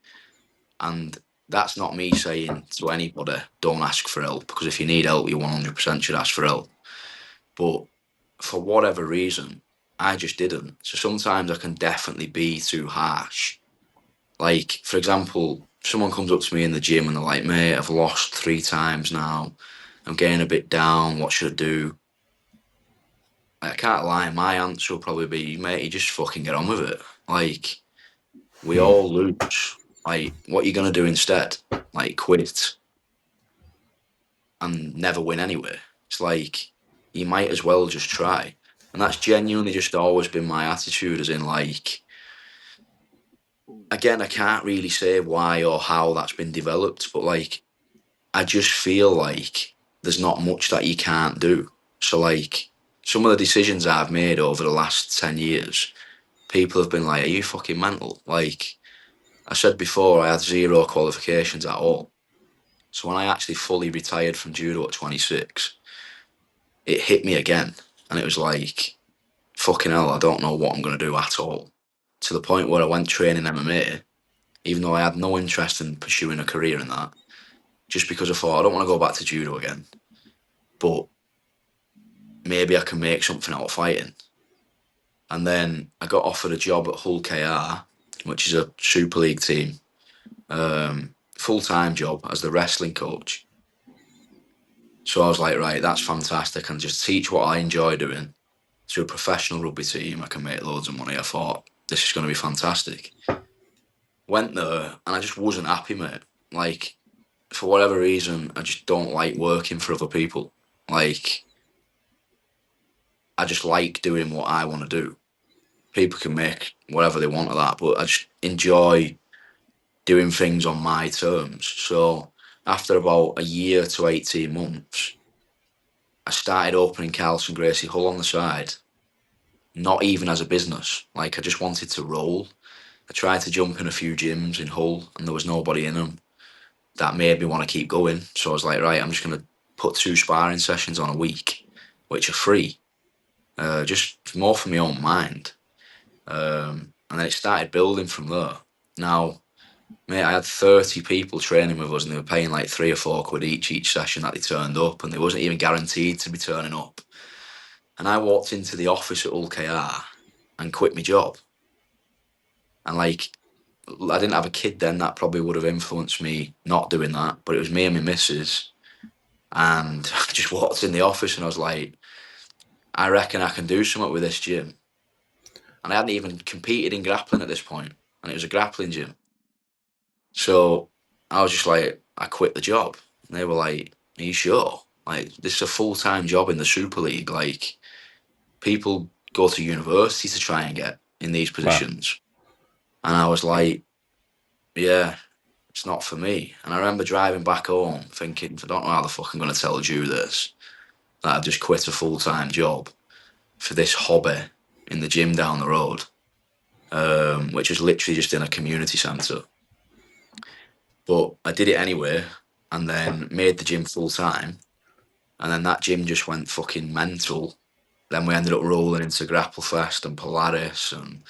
Speaker 3: and that's not me saying to anybody, don't ask for help, because if you need help, you 100% should ask for help. But for whatever reason, I just didn't. So sometimes I can definitely be too harsh. Like, for example, someone comes up to me in the gym and they're like, mate, I've lost 3 times now. I'm getting a bit down. What should I do? I can't lie. My answer will probably be, mate, you just fucking get on with it. Like, we
Speaker 2: Mm.
Speaker 3: all lose. Like, what are you going to do instead? Like, quit and never win anyway. It's like, you might as well just try. And that's genuinely just always been my attitude, as in, like, again, I can't really say why or how that's been developed, but like, I just feel like there's not much that you can't do. So, like, some of the decisions I've made over the last 10 years, people have been like, are you fucking mental? Like, I said before, I had zero qualifications at all. So when I actually fully retired from judo at 26, it hit me again. And it was like, fucking hell, I don't know what I'm going to do at all. To the point where I went training MMA, even though I had no interest in pursuing a career in that, just because I thought, I don't want to go back to judo again. But maybe I can make something out of fighting. And then I got offered a job at Hull KR, which is a Super League team, full-time job as the wrestling coach. So I was like, right, that's fantastic. I can just teach what I enjoy doing to a professional rugby team. I can make loads of money. I thought, this is going to be fantastic. Went there and I just wasn't happy, mate. Like, for whatever reason, I just don't like working for other people. Like, I just like doing what I want to do. People can make whatever they want of that, but I just enjoy doing things on my terms. So after about a year to 18 months, I started opening Carlton Gracie Hull on the side, not even as a business. Like, I just wanted to roll. I tried to jump in a few gyms in Hull and there was nobody in them. That made me want to keep going. So I was like, right, I'm just going to put 2 sparring sessions on a week, which are free, just more for my own mind. And then it started building from there. Now, mate, I had 30 people training with us and they were paying like £3 or £4 each session that they turned up, and they wasn't even guaranteed to be turning up. And I walked into the office at Hull KR and quit my job. And like, I didn't have a kid then, that probably would have influenced me not doing that, but it was me and my missus. And I just walked in the office and I was like, I reckon I can do something with this gym. And I hadn't even competed in grappling at this point, and it was a grappling gym. So I was just like, I quit the job. And they were like, are you sure? Like, this is a full-time job in the Super League. Like, people go to university to try and get in these
Speaker 2: Wow.
Speaker 3: positions. And I was like, yeah, it's not for me. And I remember driving back home thinking, I don't know how the fuck I'm going to tell Drew this, that I've just quit a full-time job for this hobby in the gym down the road, which is literally just in a community centre. But I did it anyway, and then made the gym full-time. And then that gym just went fucking mental. Then we ended up rolling into Grapple Fest and Polaris, and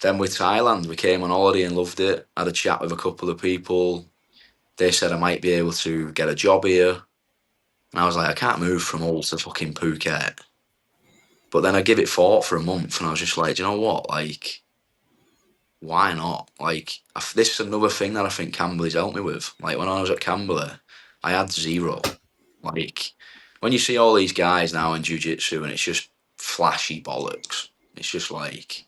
Speaker 3: then with Thailand, we came on holiday and loved it. Had a chat with a couple of people. They said I might be able to get a job here. And I was like, I can't move from Hull to fucking Phuket. But then I give it thought for a month and I was just like, do you know what? Like, why not? Like, this is another thing that I think Camberley's helped me with. Like, when I was at Camberley, I had zero. Like, when you see all these guys now in jiu-jitsu and it's just flashy bollocks, it's just like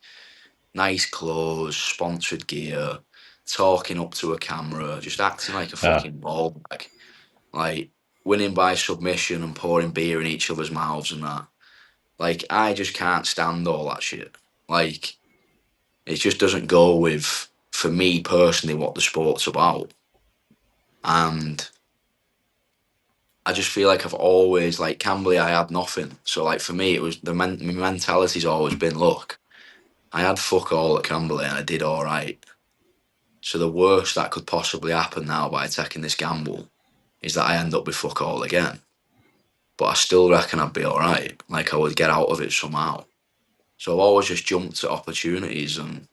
Speaker 3: nice clothes, sponsored gear, talking up to a camera, just acting like a fucking ball bag. Like, winning by submission and pouring beer in each other's mouths and that. Like, I just can't stand all that shit. Like, it just doesn't go with, for me personally, what the sport's about. And I just feel like I've always, like, Camberley, I had nothing. So, like, for me, it was, my mentality's always been, look, I had fuck all at Camberley and I did all right. So the worst that could possibly happen now by taking this gamble is that I end up with fuck all again. But I still reckon I'd be all right. Like, I would get out of it somehow. So I've always just jumped at opportunities, and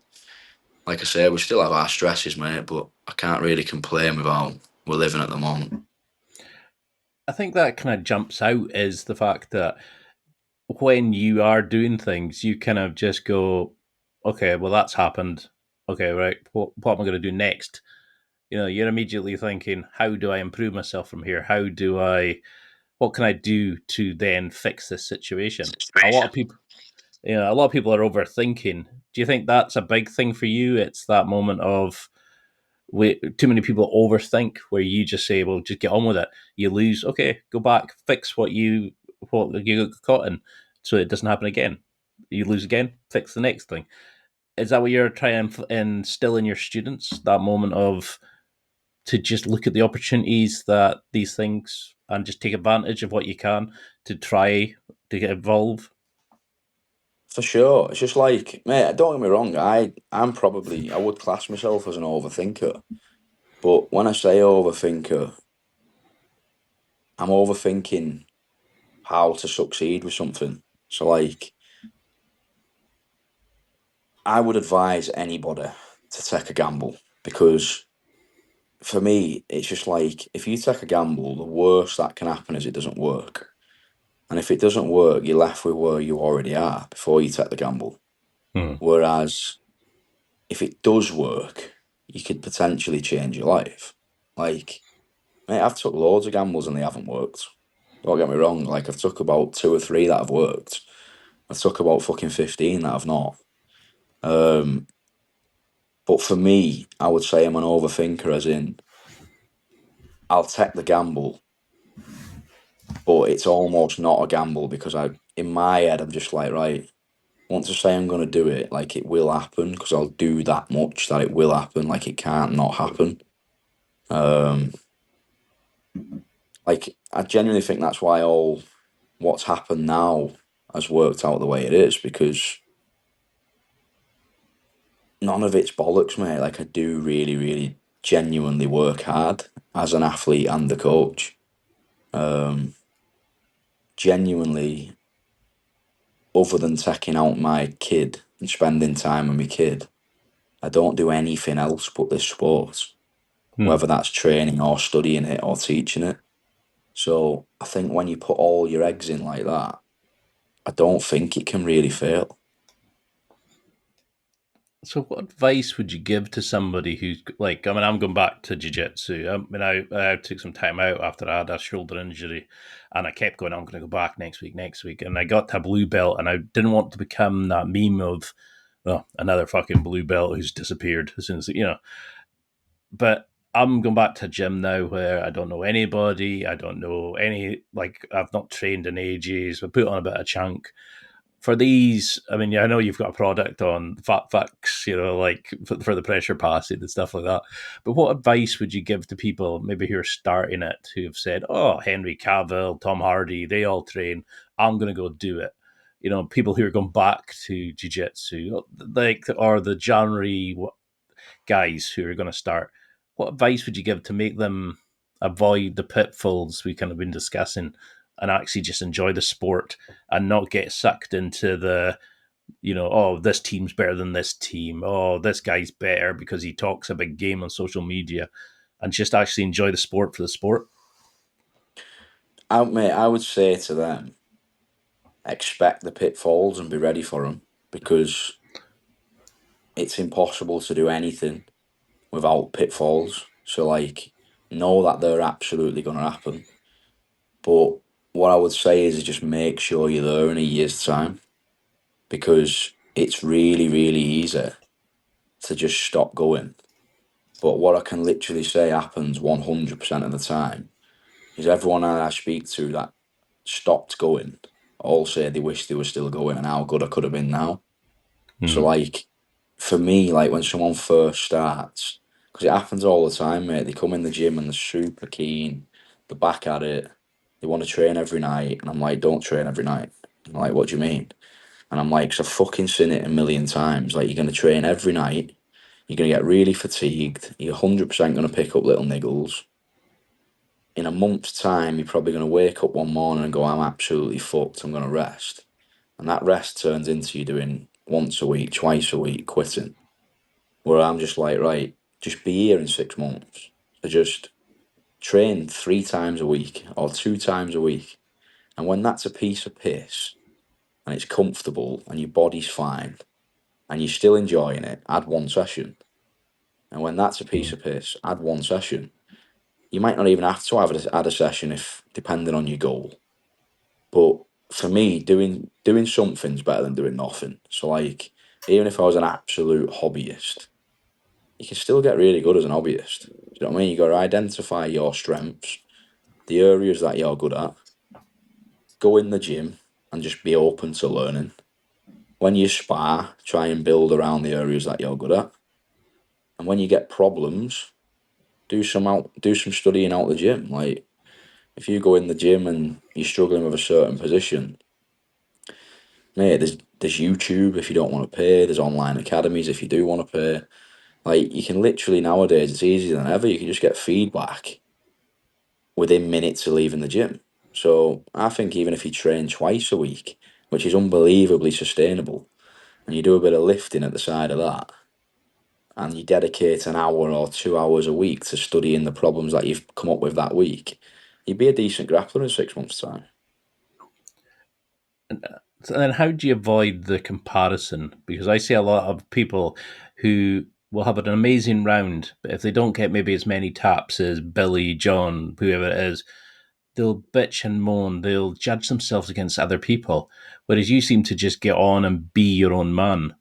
Speaker 3: like I say, we still have our stresses, mate, but I can't really complain with how we're living at the moment.
Speaker 2: I think that kind of jumps out is the fact that when you are doing things, you kind of just go, okay, well, that's happened. Okay, right, what am I going to do next? You know, you're immediately thinking, how do I improve myself from here? What can I do to then fix this situation? A lot of people, a lot of people are overthinking. Do you think that's a big thing for you? It's that moment of too many people overthink, where you just say, "Well, just get on with it." You lose, okay, go back, fix what you got caught in, so it doesn't happen again. You lose again, fix the next thing. Is that what you're trying to instill in your students? That moment of to just look at the opportunities that these things and just take advantage of what you can to try to get involved.
Speaker 3: For sure. It's just like, mate, don't get me wrong, I would class myself as an overthinker. But when I say overthinker, I'm overthinking how to succeed with something. So, like, I would advise anybody to take a gamble, because for me, it's just like, if you take a gamble, the worst that can happen is it doesn't work. And if it doesn't work, you're left with where you already are before you take the gamble. Whereas if it does work, you could potentially change your life. Like, mate, I've took loads of gambles and they haven't worked. Don't get me wrong, like, I've took about 2 or 3 that have worked. I've took about fucking 15 that have not. But for me, I would say I'm an overthinker, as in I'll take the gamble, but it's almost not a gamble because in my head, I'm just like, right, once I say I'm going to do it, like it will happen because I'll do that much that it will happen. Like it can't not happen. Um, like I genuinely think that's why all what's happened now has worked out the way it is because none of it's bollocks, mate. Like I do really, really genuinely work hard as an athlete and a coach. Um, Genuinely, other than taking out my kid and spending time with my kid, I don't do anything else but this sport,
Speaker 2: Hmm.
Speaker 3: whether that's training or studying it or teaching it. So I think when you put all your eggs in like that, I don't think it can really fail.
Speaker 2: So, what advice would you give to somebody who's like, I mean, I'm going back to jiu-jitsu. I mean, I took some time out after I had a shoulder injury and I kept going, I'm going to go back next week. And I got to a blue belt and I didn't want to become that meme of, well, another fucking blue belt who's disappeared as soon as, but I'm going back to a gym now where I don't know anybody. I don't know any, like, I've not trained in ages. I put on a bit of chunk for these. I mean, I know you've got a product on Fat Fix, like for the pressure passing and stuff like that. But what advice would you give to people maybe who are starting it, who have said, "Oh, Henry Cavill, Tom Hardy, they all train. I'm going to go do it." People who are going back to jiu-jitsu, like, or the January guys who are going to start. What advice would you give to make them avoid the pitfalls we kind of been discussing and actually just enjoy the sport and not get sucked into the, oh, this team's better than this team. Oh, this guy's better because he talks a big game on social media, and just actually enjoy the sport for the sport?
Speaker 3: Mate, I would say to them, expect the pitfalls and be ready for them because it's impossible to do anything without pitfalls. So, like, know that they're absolutely going to happen. But what I would say is just make sure you're there in a year's time because it's really, really easy to just stop going. But what I can literally say happens 100% of the time is everyone I speak to that stopped going all say they wish they were still going and how good I could have been now. So,
Speaker 2: Mm.
Speaker 3: like, for me, like when someone first starts, because it happens all the time, mate, they come in the gym and they're super keen, they're back at it, they want to train every night. And I'm like, don't train every night. And they're like, what do you mean? And I'm like, 'cause I've fucking seen it a million times. Like, you're going to train every night, you're going to get really fatigued, you're 100% going to pick up little niggles. In a month's time, you're probably going to wake up one morning and go, I'm absolutely fucked, I'm going to rest. And that rest turns into you doing once a week, twice a week, quitting. Where I'm just like, right, just be here in 6 months. So just train 3 times a week or 2 times a week. And when that's a piece of piss and it's comfortable and your body's fine and you're still enjoying it, add one session. And when that's a piece of piss, add one session. You might not even have to add a session if depending on your goal. But for me, doing something's better than doing nothing. So like, even if I was an absolute hobbyist, you can still get really good as an hobbyist. Do you know what I mean? You got to identify your strengths, the areas that you're good at, go in the gym and just be open to learning. When you spar, try and build around the areas that you're good at. And when you get problems, do some studying out the gym. Like if you go in the gym and you're struggling with a certain position, mate, there's YouTube if you don't want to pay. There's online academies if you do want to pay. Like you can literally nowadays, it's easier than ever. You can just get feedback within minutes of leaving the gym. So I think even if you train twice a week, which is unbelievably sustainable, and you do a bit of lifting at the side of that, and you dedicate an hour or 2 hours a week to studying the problems that you've come up with that week, you'd be a decent grappler in 6 months' time.
Speaker 2: So then, how do you avoid the comparison? Because I see a lot of people who will have an amazing round, but if they don't get maybe as many taps as Billy, John, whoever it is, they'll bitch and moan. They'll judge themselves against other people. Whereas you seem to just get on and be your own man.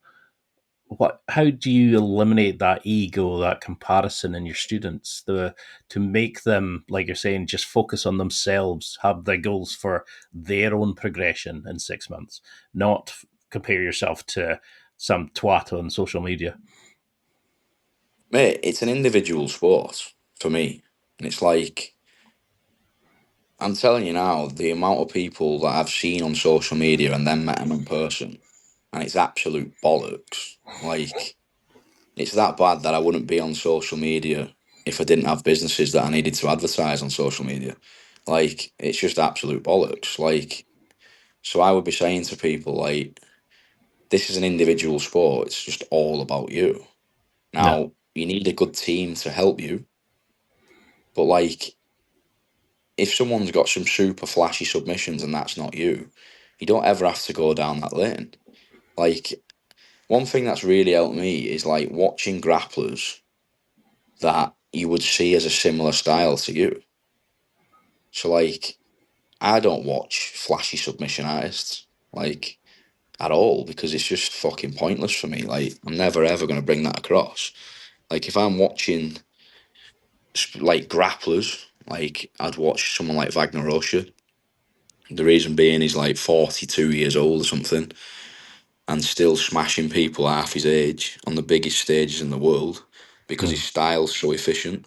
Speaker 2: How do you eliminate that ego, that comparison in your students, to make them, like you're saying, just focus on themselves, have their goals for their own progression in 6 months, not compare yourself to some twat on social media?
Speaker 3: Mate, it's an individual sport for me. And it's like, I'm telling you now, the amount of people that I've seen on social media and then met them in person, and it's absolute bollocks. Like, it's that bad that I wouldn't be on social media if I didn't have businesses that I needed to advertise on social media. Like, it's just absolute bollocks. Like, so I would be saying to people, like, this is an individual sport. It's just all about you.
Speaker 2: No.
Speaker 3: Now, you need a good team to help you, but like, if someone's got some super flashy submissions and that's not you, you don't ever have to go down that lane. Like, one thing that's really helped me is like watching grapplers that you would see as a similar style to you. So like, I don't watch flashy submission artists like at all because it's just fucking pointless for me. Like, I'm never ever going to bring that across. Like, if I'm watching like grapplers, like I'd watch someone like Wagner Rocha. The reason being he's like 42 years old or something and still smashing people half his age on the biggest stages in the world because his style's so efficient.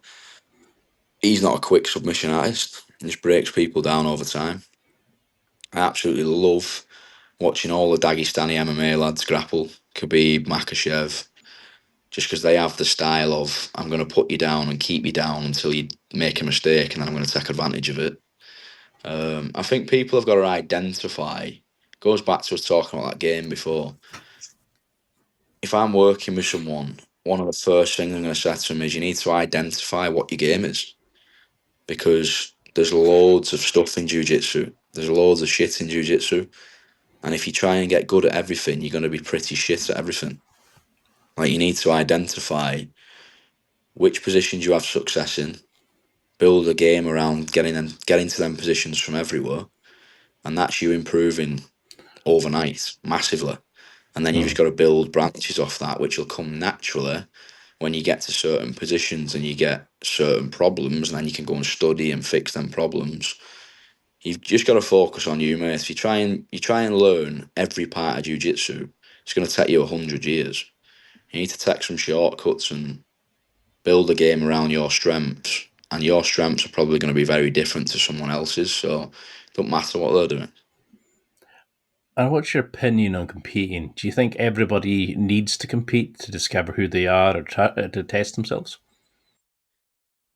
Speaker 3: He's not a quick submission artist. He just breaks people down over time. I absolutely love watching all the Dagestani MMA lads grapple, Khabib, Makachev, just because they have the style of, I'm going to put you down and keep you down until you make a mistake and then I'm going to take advantage of it. I think people have got to identify, goes back to us talking about that game before. If I'm working with someone, one of the first things I'm going to say to them is you need to identify what your game is because there's loads of stuff in jiu-jitsu. There's loads of shit in jiu-jitsu. And if you try and get good at everything, you're going to be pretty shit at everything. Like, you need to identify which positions you have success in, build a game around getting to them positions from everywhere, and that's you improving overnight massively. And then you just got to build branches off that, which will come naturally when you get to certain positions and you get certain problems, and then you can go and study and fix them problems. You've just got to focus on you, mate. If you try and learn every part of jiu-jitsu, it's going to take you 100 years. You need to take some shortcuts and build a game around your strengths. And your strengths are probably going to be very different to someone else's, so it don't matter what they're doing.
Speaker 2: And what's your opinion on competing? Do you think everybody needs to compete to discover who they are or to test themselves?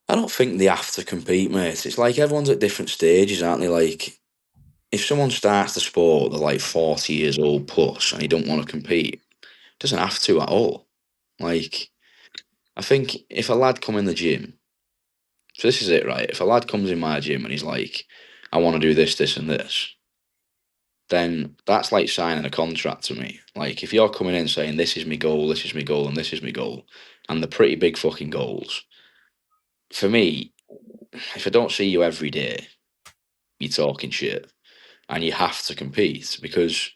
Speaker 3: I don't think they have to compete, mate. It's like everyone's at different stages, aren't they? Like, if someone starts the sport, they're like 40 years old plus, and he don't want to compete, doesn't have to at all. Like, I think if a lad come in the gym, so this is it, right? If a lad comes in my gym and he's like, I want to do this, this, and this, then that's like signing a contract to me. Like, if you're coming in saying, this is my goal, this is my goal, and this is my goal, and they're pretty big fucking goals, for me, if I don't see you every day, you're talking shit. And you have to compete because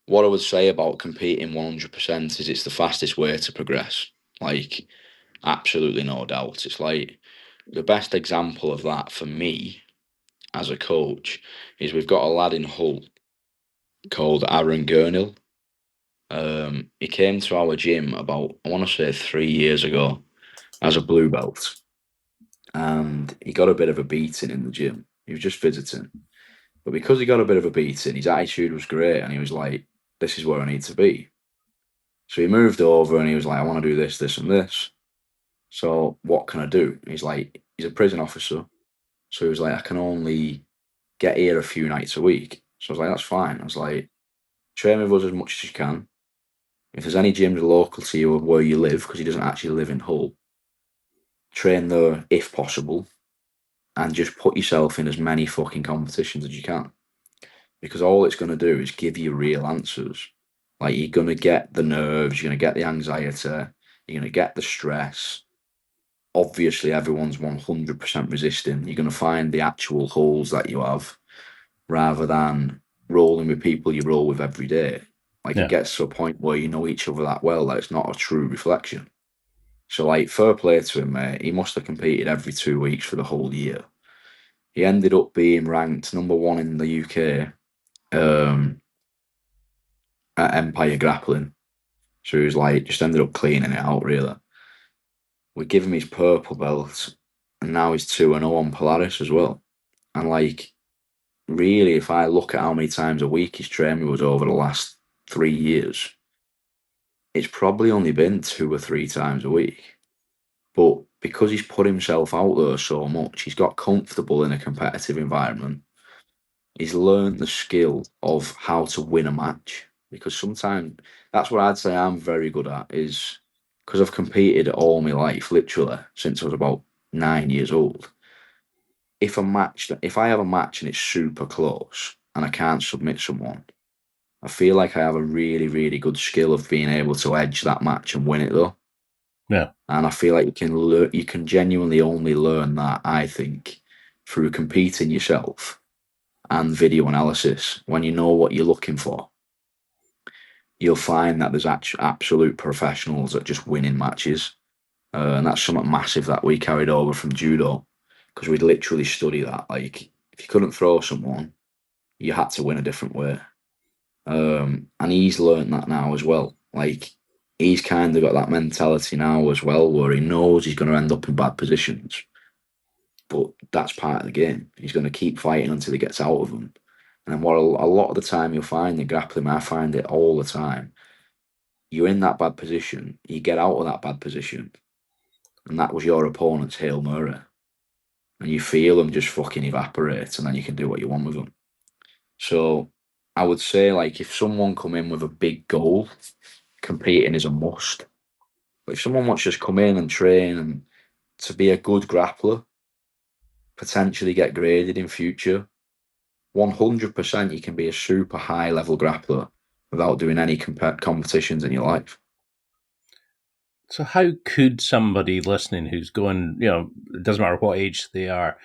Speaker 3: what I would say about competing 100% is it's the fastest way to progress. Like, absolutely no doubt. It's like the best example of that for me as a coach is we've got a lad in Hull called Aaron Gurnell. He came to our gym about, I want to say 3 years ago as a blue belt. And he got a bit of a beating in the gym. He was just visiting. But because he got a bit of a beating, his attitude was great. And he was like, this is where I need to be. So he moved over and he was like, I want to do this, this, and this. So what can I do? He's like, he's a prison officer. So he was like, I can only get here a few nights a week. So I was like, that's fine. I was like, train with us as much as you can. If there's any gyms local to you or where you live, because he doesn't actually live in Hull, train there if possible and just put yourself in as many fucking competitions as you can. Because all it's going to do is give you real answers. Like, you're going to get the nerves, you're going to get the anxiety, you're going to get the stress. Obviously, everyone's 100% resisting. You're going to find the actual holes that you have rather than rolling with people you roll with every day. Like,
Speaker 2: Yeah.
Speaker 3: it gets to a point where you know each other that well that it's not a true reflection. So, like, fair play to him, mate. He must have competed every 2 weeks for the whole year. He ended up being ranked number one in the UK at Empire Grappling. So he was like, just ended up cleaning it out, really. We give him his purple belt, and now he's 2-0 on Polaris as well. And, like, really, if I look at how many times a week he's trained with us over the last 3 years, it's probably only been 2 or 3 times a week. But because he's put himself out there so much, he's got comfortable in a competitive environment. He's learned the skill of how to win a match. Because sometimes that's what I'd say I'm very good at, is because I've competed all my life, literally, since I was about 9 years old. If I have a match and it's super close and I can't submit someone, I feel like I have a really, really good skill of being able to edge that match and win it though.
Speaker 2: Yeah.
Speaker 3: And I feel like you can genuinely only learn that, I think, through competing yourself and video analysis. When you know what you're looking for, you'll find that there's absolute professionals at just winning matches. And that's something massive that we carried over from judo, because we'd literally study that. Like, if you couldn't throw someone, you had to win a different way. And he's learned that now as well. Like, he's kind of got that mentality now as well, where he knows he's going to end up in bad positions, but that's part of the game. He's going to keep fighting until he gets out of them. And what a lot of the time you'll find in grappling, I find it all the time. You're in that bad position, you get out of that bad position, and that was your opponent's Hail Mary. And you feel them just fucking evaporate, and then you can do what you want with them. So I would say, like, if someone come in with a big goal, competing is a must. But if someone wants to just come in and train and to be a good grappler, potentially get graded in future, 100% you can be a super high level grappler without doing any competitions in your life.
Speaker 2: So how could somebody listening who's going, it doesn't matter what age they are,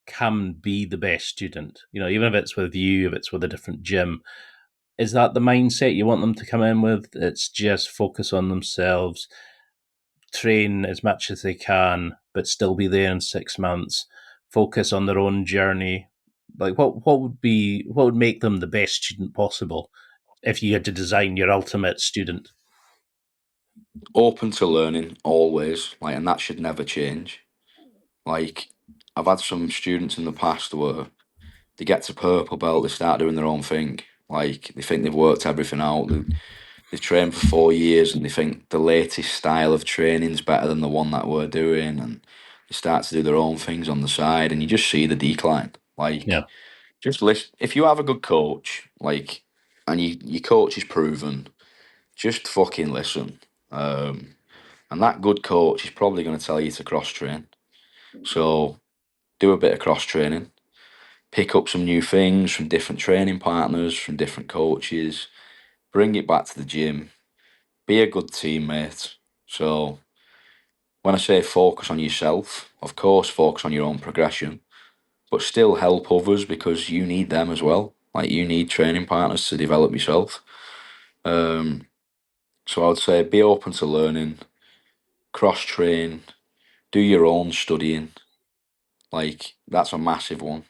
Speaker 2: can be the best student? Even if it's with you, if it's with a different gym, is that the mindset you want them to come in with? It's just focus on themselves, train as much as they can, but still be there in 6 months, focus on their own journey. Like what would make them the best student possible if you had to design your ultimate student?
Speaker 3: Open to learning always, like, and that should never change. Like, I've had some students in the past where they get to purple belt, they start doing their own thing. Like, they think they've worked everything out. They've trained for 4 years and they think the latest style of training is better than the one that we're doing, and they start to do their own things on the side, and you just see the decline. Like,
Speaker 2: Yeah.
Speaker 3: just listen. If you have a good coach, like, and your coach is proven, just fucking listen. And that good coach is probably going to tell you to cross train. So do a bit of cross training, pick up some new things from different training partners, from different coaches, bring it back to the gym, be a good teammate. So when I say focus on yourself, of course, focus on your own progression, but still help others because you need them as well. Like, you need training partners to develop yourself. So I would say be open to learning, cross train, do your own studying. Like, that's a massive one.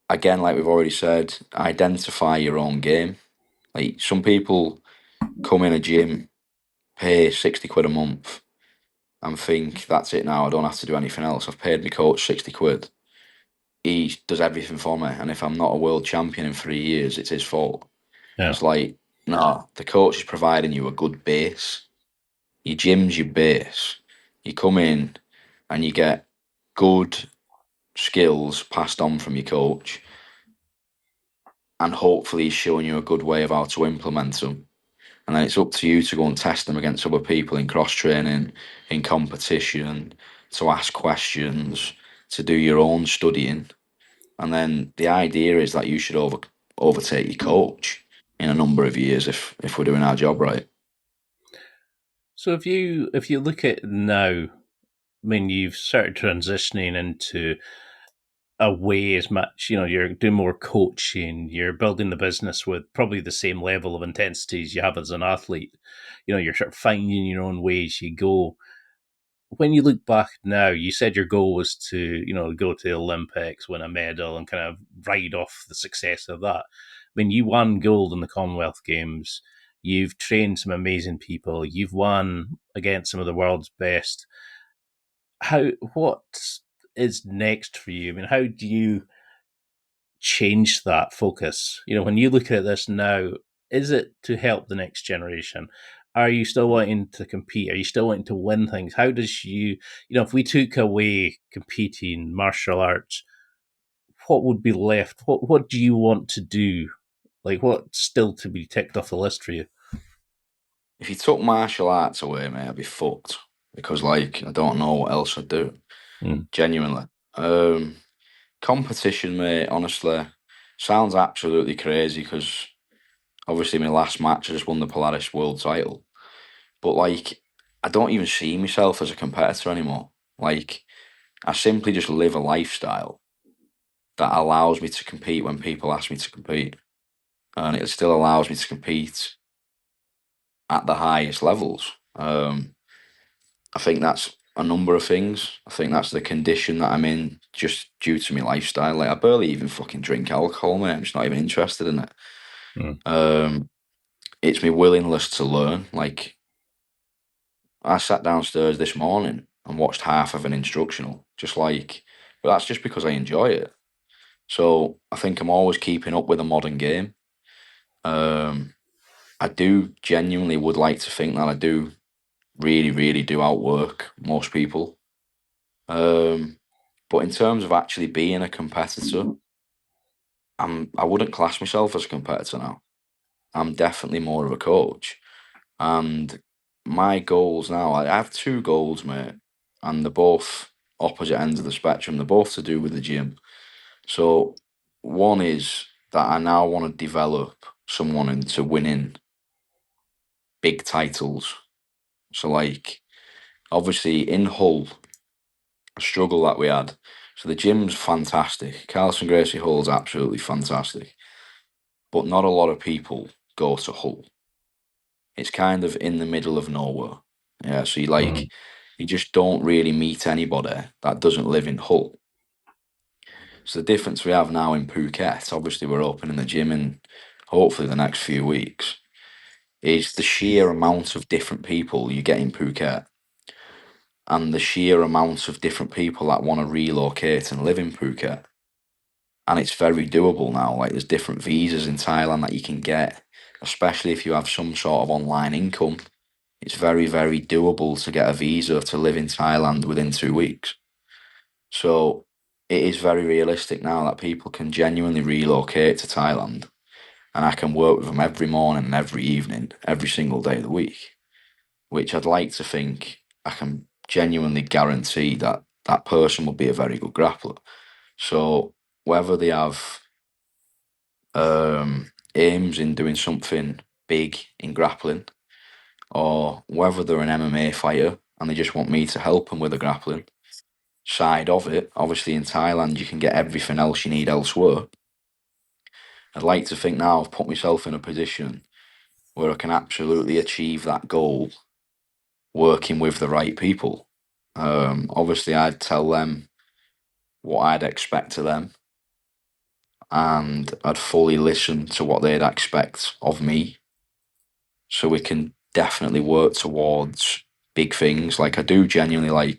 Speaker 3: Again, like we've already said, identify your own game. Like, some people come in a gym, pay 60 quid a month, and think that's it now, I don't have to do anything else. I've paid my coach 60 quid. He does everything for me, and if I'm not a world champion in 3 years, it's his fault.
Speaker 2: Yeah.
Speaker 3: It's like, no, the coach is providing you a good base. Your gym's your base. You come in and you get good skills passed on from your coach, and hopefully he's showing you a good way of how to implement them. And then it's up to you to go and test them against other people in cross training, in competition, to ask questions, to do your own studying. And then the idea is that you should overtake your coach in a number of years if we're doing our job right.
Speaker 2: So if you look at now, I mean, you've started transitioning into away as much. You're doing more coaching, you're building the business with probably the same level of intensity as you have as an athlete. You're sort of finding your own ways you go. When you look back now, you said your goal was to, go to the Olympics, win a medal, and kind of ride off the success of that. I mean, you won gold in the Commonwealth Games. You've trained some amazing people. You've won against some of the world's best. What is next for you? I mean, how do you change that focus? When you look at this now, is it to help the next generation? Are you still wanting to compete? Are you still wanting to win things? How does if we took away competing martial arts, what would be left? What do you want to do? Like, what's still to be ticked off the list for you?
Speaker 3: If you took martial arts away, mate, I'd be fucked because, like, I don't know what else I'd do.
Speaker 2: Mm.
Speaker 3: Genuinely. Competition, mate, honestly, sounds absolutely crazy because obviously my last match I just won the Polaris world title. But, like, I don't even see myself as a competitor anymore. Like, I simply just live a lifestyle that allows me to compete when people ask me to compete. And it still allows me to compete at the highest levels. I think that's a number of things. I think that's the condition that I'm in just due to my lifestyle. Like, I barely even fucking drink alcohol, mate. I'm just not even interested in it.
Speaker 2: Mm.
Speaker 3: It's my willingness to learn. Like, I sat downstairs this morning and watched half of an instructional, but that's just because I enjoy it. So I think I'm always keeping up with a modern game. I do genuinely would like to think that I do really, really do outwork most people. But in terms of actually being a competitor, I wouldn't class myself as a competitor now. I'm definitely more of a coach. And my goals now, I have two goals, mate, and they're both opposite ends of the spectrum. They're both to do with the gym. So one is that I now want to develop someone into winning big titles. So, like, obviously in Hull, a struggle that we had. So the gym's fantastic. Carlson Gracie Hall's absolutely fantastic. But not a lot of people go to Hull. It's kind of in the middle of nowhere. Yeah, so
Speaker 2: Mm.
Speaker 3: you just don't really meet anybody that doesn't live in Hull. So the difference we have now in Phuket, obviously we're opening the gym in hopefully the next few weeks, is the sheer amount of different people you get in Phuket and the sheer amount of different people that want to relocate and live in Phuket. And it's very doable now. Like, there's different visas in Thailand that you can get, especially if you have some sort of online income. It's very, very doable to get a visa to live in Thailand within 2 weeks. So it is very realistic now that people can genuinely relocate to Thailand, and I can work with them every morning and every evening, every single day of the week, which I'd like to think I can genuinely guarantee that that person will be a very good grappler. So whether they have aims in doing something big in grappling, or whether they're an MMA fighter and they just want me to help them with the grappling side of it. Obviously, in Thailand, you can get everything else you need elsewhere. I'd like to think now I've put myself in a position where I can absolutely achieve that goal working with the right people. Obviously, I'd tell them what I'd expect of them, and I'd fully listen to what they'd expect of me, so we can definitely work towards big things. Like, I do genuinely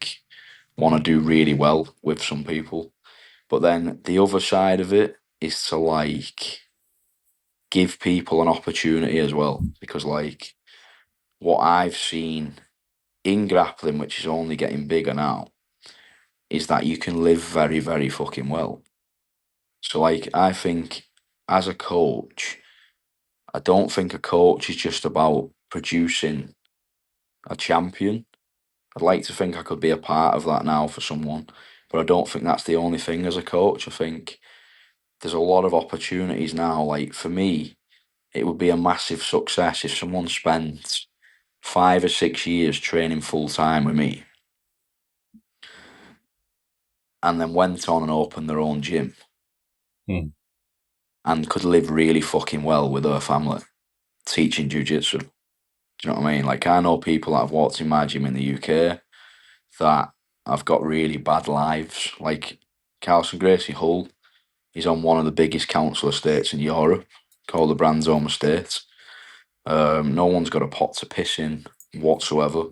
Speaker 3: want to do really well with some people, but then the other side of it is to give people an opportunity as well, because what I've seen in grappling, which is only getting bigger now, is that you can live very, very fucking well. So, I think as a coach, I don't think a coach is just about producing a champion. I'd like to think I could be a part of that now for someone, but I don't think that's the only thing as a coach. I think there's a lot of opportunities now. Like, for me, it would be a massive success if someone spent 5 or 6 years training full time with me, and then went on and opened their own gym and could live really fucking well with her family teaching jiu-jitsu. Do you know what I mean? Like, I know people that have walked in my gym in the UK that have got really bad lives. Like, Carlson Gracie Hull, he's on one of the biggest council estates in Europe, called the Brands Home Estate. No one's got a pot to piss in whatsoever,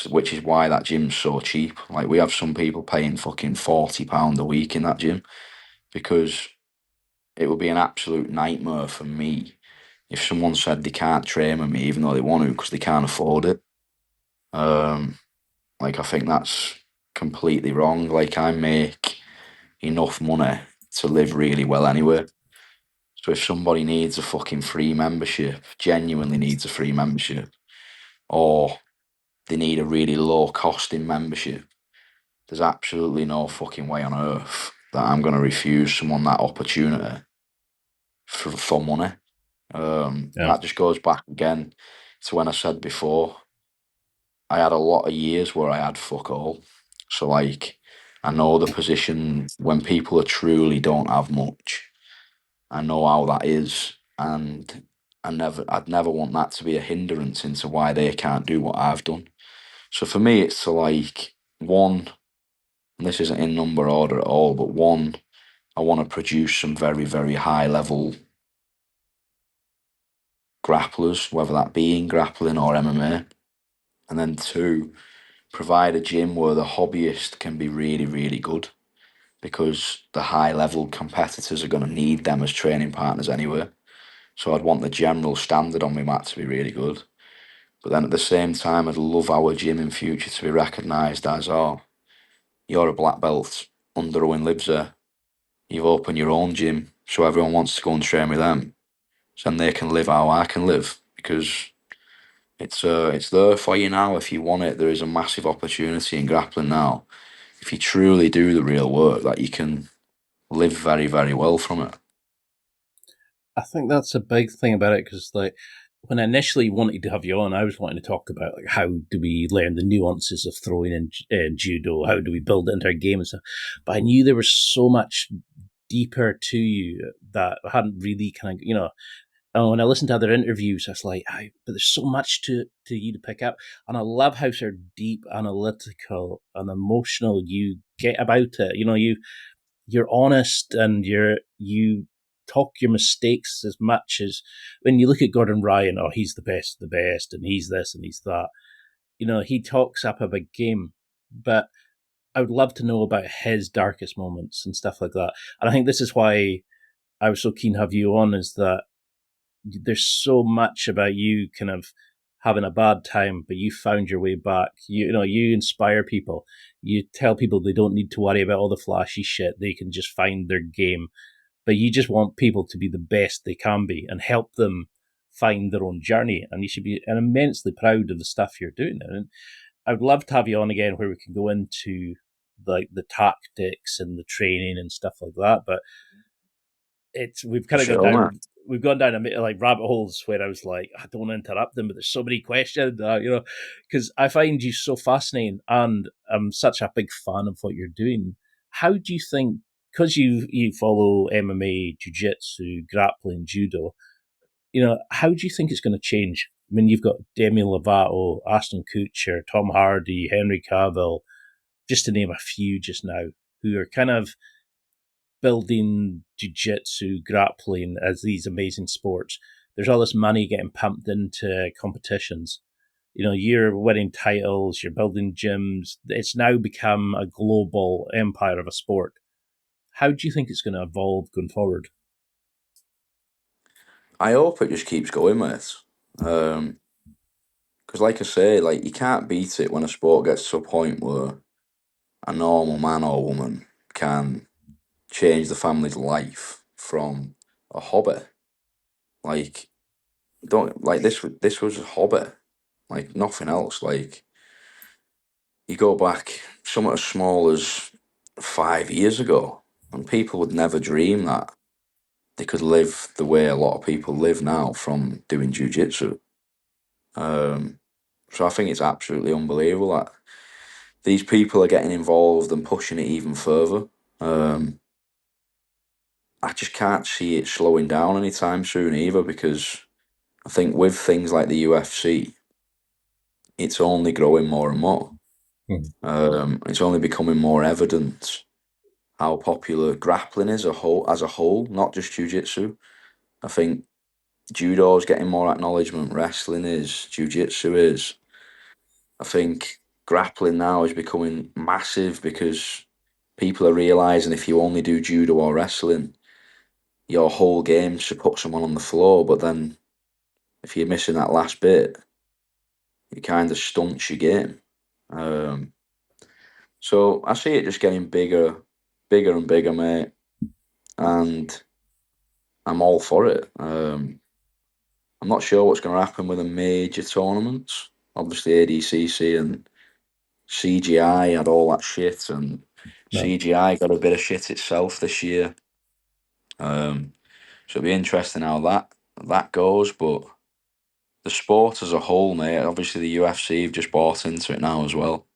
Speaker 3: which is why that gym's so cheap. Like, we have some people paying fucking £40 a week in that gym, because it would be an absolute nightmare for me if someone said they can't train with me even though they want to because they can't afford it. Like, I think that's completely wrong. Like, I make enough money to live really well anyway. So if somebody needs a fucking free membership, genuinely needs a free membership, or they need a really low costing membership, there's absolutely no fucking way on earth that I'm going to refuse someone that opportunity for money. That just goes back again to when I said before, I had a lot of years where I had fuck all. So, like, I know the position when people are truly don't have much. I know how that is, and I'd never want that to be a hindrance into why they can't do what I've done. So for me, it's to, like, one, and this isn't in number order at all, but one, I want to produce some very, very high level grapplers, whether that be in grappling or MMA. And then two, provide a gym where the hobbyist can be really, really good, because the high level competitors are going to need them as training partners anyway. So I'd want the general standard on my mat to be really good. But then at the same time, I'd love our gym in future to be recognised as, oh, you're a black belt under Owen Livesey. You've opened your own gym, so everyone wants to go and train with them. So then they can live how I can live, because it's there for you now if you want it. There is a massive opportunity in grappling now. If you truly do the real work, that you can live very, very well from it.
Speaker 2: I think that's a big thing about it, because, like, when I initially wanted to have you on, I was wanting to talk about, like, how do we learn the nuances of throwing in judo, how do we build it into our game and stuff. But I knew there was so much deeper to you that I hadn't really kind of, and when I listened to other interviews, I was like, but there's so much to you to pick up. And I love how sort of deep, analytical, and emotional you get about it. You're honest, and you talk your mistakes as much as when you look at Gordon Ryan. Oh, he's the best of the best, and he's this and he's that. He talks up a big game, but I would love to know about his darkest moments and stuff like that. And I think this is why I was so keen to have you on, is that there's so much about you kind of having a bad time, but you found your way back. You inspire people. You tell people they don't need to worry about all the flashy shit. They can just find their game. But you just want people to be the best they can be and help them find their own journey. And you should be immensely proud of the stuff you're doing. And I would love to have you on again where we can go into like the tactics and the training and stuff like that. But we've kind of
Speaker 3: Sure,
Speaker 2: gone down.
Speaker 3: man.
Speaker 2: We've gone down like rabbit holes where I was like, I don't want to interrupt them, but there's so many questions, because I find you so fascinating, and I'm such a big fan of what you're doing. How do you think, because you follow MMA, jiu-jitsu, grappling, judo, how do you think it's going to change? I mean, you've got Demi Lovato, Ashton Kutcher, Tom Hardy, Henry Cavill, just to name a few just now, who are kind of building jiu-jitsu, grappling as these amazing sports. There's all this money getting pumped into competitions. You're winning titles, you're building gyms. It's now become a global empire of a sport. How do you think it's going to evolve going forward?
Speaker 3: I hope it just keeps going, mate. Because, like I say, like, you can't beat it when a sport gets to a point where a normal man or woman can change the family's life from a hobby. Like, don't like this was a hobby, like nothing else. Like, you go back somewhat as small as 5 years ago, and people would never dream that they could live the way a lot of people live now from doing jiu-jitsu. So I think it's absolutely unbelievable that these people are getting involved and pushing it even further. I just can't see it slowing down anytime soon either, because I think with things like the UFC, it's only growing more and more. It's only becoming more evident how popular grappling is as a whole, not just jiu-jitsu. I think judo is getting more acknowledgement, wrestling is, jiu-jitsu is. I think grappling now is becoming massive because people are realizing if you only do judo or wrestling, your whole game should put someone on the floor. But then if you're missing that last bit, it kind of stunts your game. Um, so I see it just getting bigger and bigger, mate. And I'm all for it. I'm not sure what's going to happen with the major tournaments. Obviously, ADCC and CGI had all that shit, and
Speaker 2: No.
Speaker 3: CGI got a bit of shit itself this year. So it'll be interesting how that goes. But the sport as a whole, mate. Obviously, the UFC have just bought into it now as well.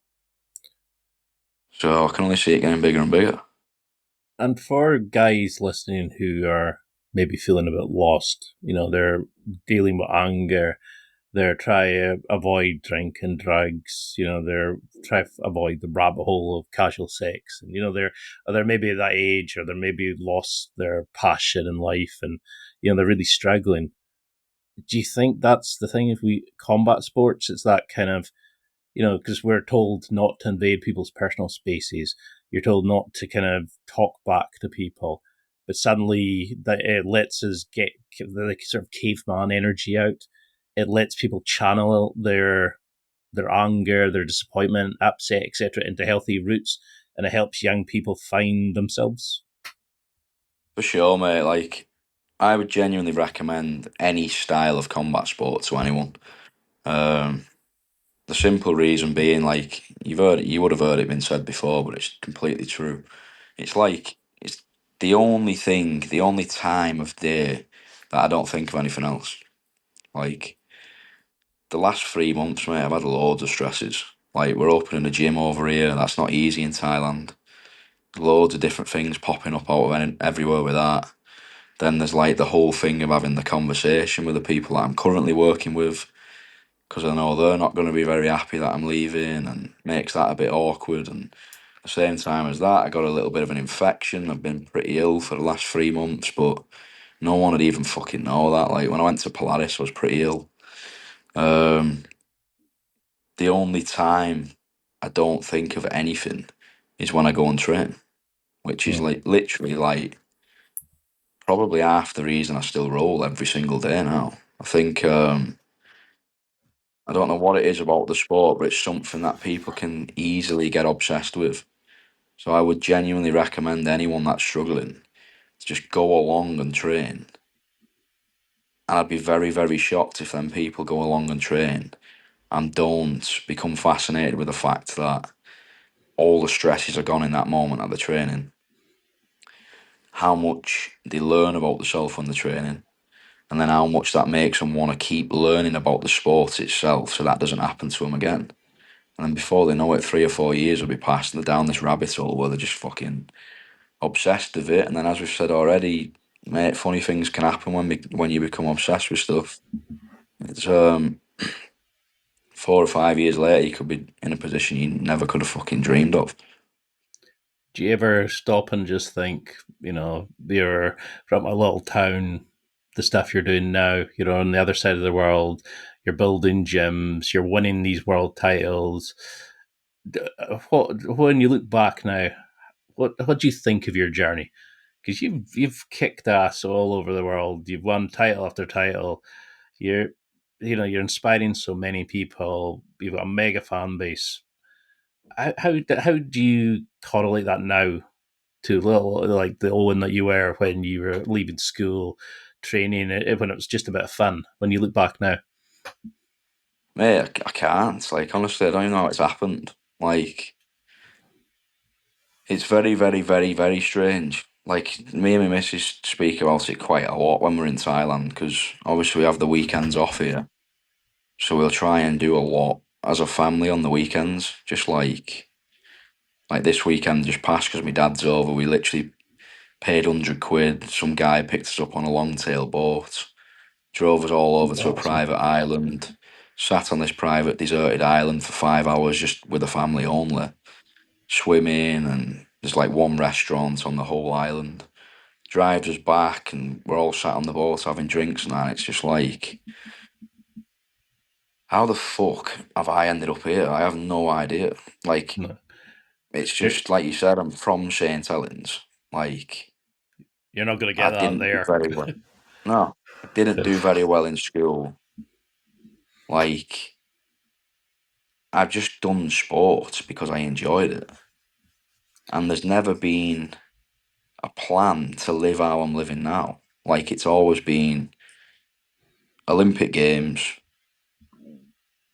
Speaker 3: So I can only see it getting bigger and bigger.
Speaker 2: And for guys listening who are maybe feeling a bit lost, they're dealing with anger, they're trying to avoid drinking drugs, they're trying to avoid the rabbit hole of casual sex, and they're maybe at that age, or they're maybe lost their passion in life, and they're really struggling. Do you think that's the thing? If we combat sports, it's that kind of, because we're told not to invade people's personal spaces. You're told not to kind of talk back to people, but suddenly that it lets us get the sort of caveman energy out. It lets people channel their anger, their disappointment, upset, etc., into healthy roots, and it helps young people find themselves.
Speaker 3: For sure, mate. Like, I would genuinely recommend any style of combat sport to anyone. Um, the simple reason being, like, you would have heard it been said before, but it's completely true. It's the only time of day that I don't think of anything else. Like, the last 3 months, mate, I've had loads of stresses. Like, we're opening a gym over here. That's not easy in Thailand. Loads of different things popping up out of everywhere with that. Then there's like the whole thing of having the conversation with the people that I'm currently working with, because I know they're not going to be very happy that I'm leaving, and makes that a bit awkward. And at the same time as that, I got a little bit of an infection. I've been pretty ill for the last 3 months, but no one would even fucking know that. Like, when I went to Polaris, I was pretty ill. Um, the only time I don't think of anything is when I go and train, which is
Speaker 2: Mm.
Speaker 3: like literally like probably half the reason I still roll every single day now. I think I don't know what it is about the sport, but it's something that people can easily get obsessed with. So I would genuinely recommend anyone that's struggling to just go along and train. And I'd be very, very shocked if then people go along and train and don't become fascinated with the fact that all the stresses are gone in that moment of the training. How much they learn about themselves when they're training, and then how much that makes them want to keep learning about the sport itself so that doesn't happen to them again. And then before they know it, 3 or 4 years will be past and they're down this rabbit hole where they're just fucking obsessed with it. And then, as we've said already, mate, funny things can happen when you become obsessed with stuff. It's 4 or 5 years later, you could be in a position you never could have fucking dreamed of.
Speaker 2: Do you ever stop and just think, you're from a little town, the stuff you're doing now, you're on the other side of the world, you're building gyms, you're winning these world titles. When you look back now, what do you think of your journey? Because you've kicked ass all over the world. You've won title after title. You're you're inspiring so many people. You've got a mega fan base. How do you correlate that now to little like the Owen that you were when you were leaving school, training when it was just a bit of fun? When you look back now,
Speaker 3: Mate, I can't. Like, honestly, I don't even know how it's happened. Like, it's very, very, very, very strange. Like, me and my missus speak about it quite a lot when we're in Thailand, because obviously we have the weekends off here. So we'll try and do a lot as a family on the weekends. Just like Like this weekend just passed because my dad's over. We literally paid £100. Some guy picked us up on a long tail boat, drove us all over to a
Speaker 2: Awesome.
Speaker 3: private island, sat on this private deserted island for 5 hours just with the family only, swimming, and there's like one restaurant on the whole island. Drives us back, and we're all sat on the boat having drinks and that. It's just like, how the fuck have I ended up here? I have no idea. Like,
Speaker 2: No.
Speaker 3: it's
Speaker 2: You're,
Speaker 3: just like you said, I'm from St. Helens. Like,
Speaker 2: you're not going to
Speaker 3: I
Speaker 2: get that
Speaker 3: didn't do
Speaker 2: there.
Speaker 3: very well. No, I didn't do very well in school. Like, I've just done sports because I enjoyed it. And there's never been a plan to live how I'm living now. Like, it's always been Olympic Games,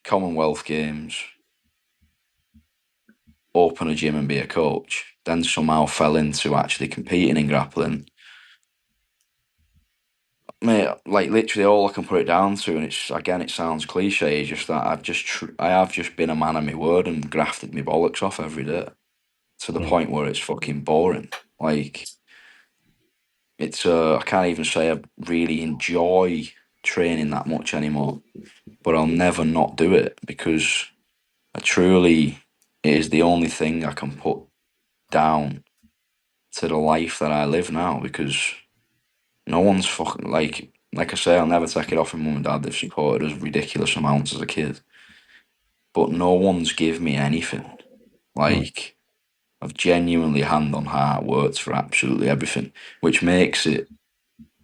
Speaker 3: Commonwealth Games, open a gym and be a coach. Then somehow fell into actually competing in grappling. Mate, like literally all I can put it down to, and it's again, it sounds cliche, is just that I have just been a man of my word and grafted my bollocks off every day to the
Speaker 2: Mm.
Speaker 3: point where it's fucking boring. Like, it's I can't even say I really enjoy training that much anymore, but I'll never not do it because I truly, it is the only thing I can put down to the life that I live now, because no one's fucking like I say, I'll never take it off from mum and dad. They've supported us ridiculous amounts as a kid, but no one's give me anything.
Speaker 2: Mm.
Speaker 3: Like, I've genuinely, hand on heart, worked for absolutely everything, which makes it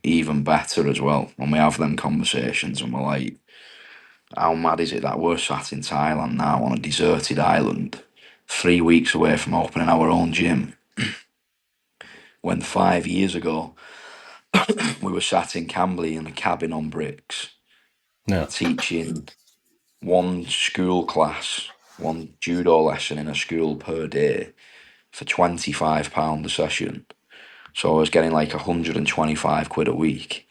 Speaker 3: even better as well when we have them conversations and we're like, how mad is it that we're sat in Thailand now on a deserted island, 3 weeks away from opening our own gym, when 5 years ago we were sat in Camberley in a cabin on bricks,
Speaker 2: Yeah.
Speaker 3: teaching one school class, one judo lesson in a school per day for £25 a session. So I was getting like £125 a week,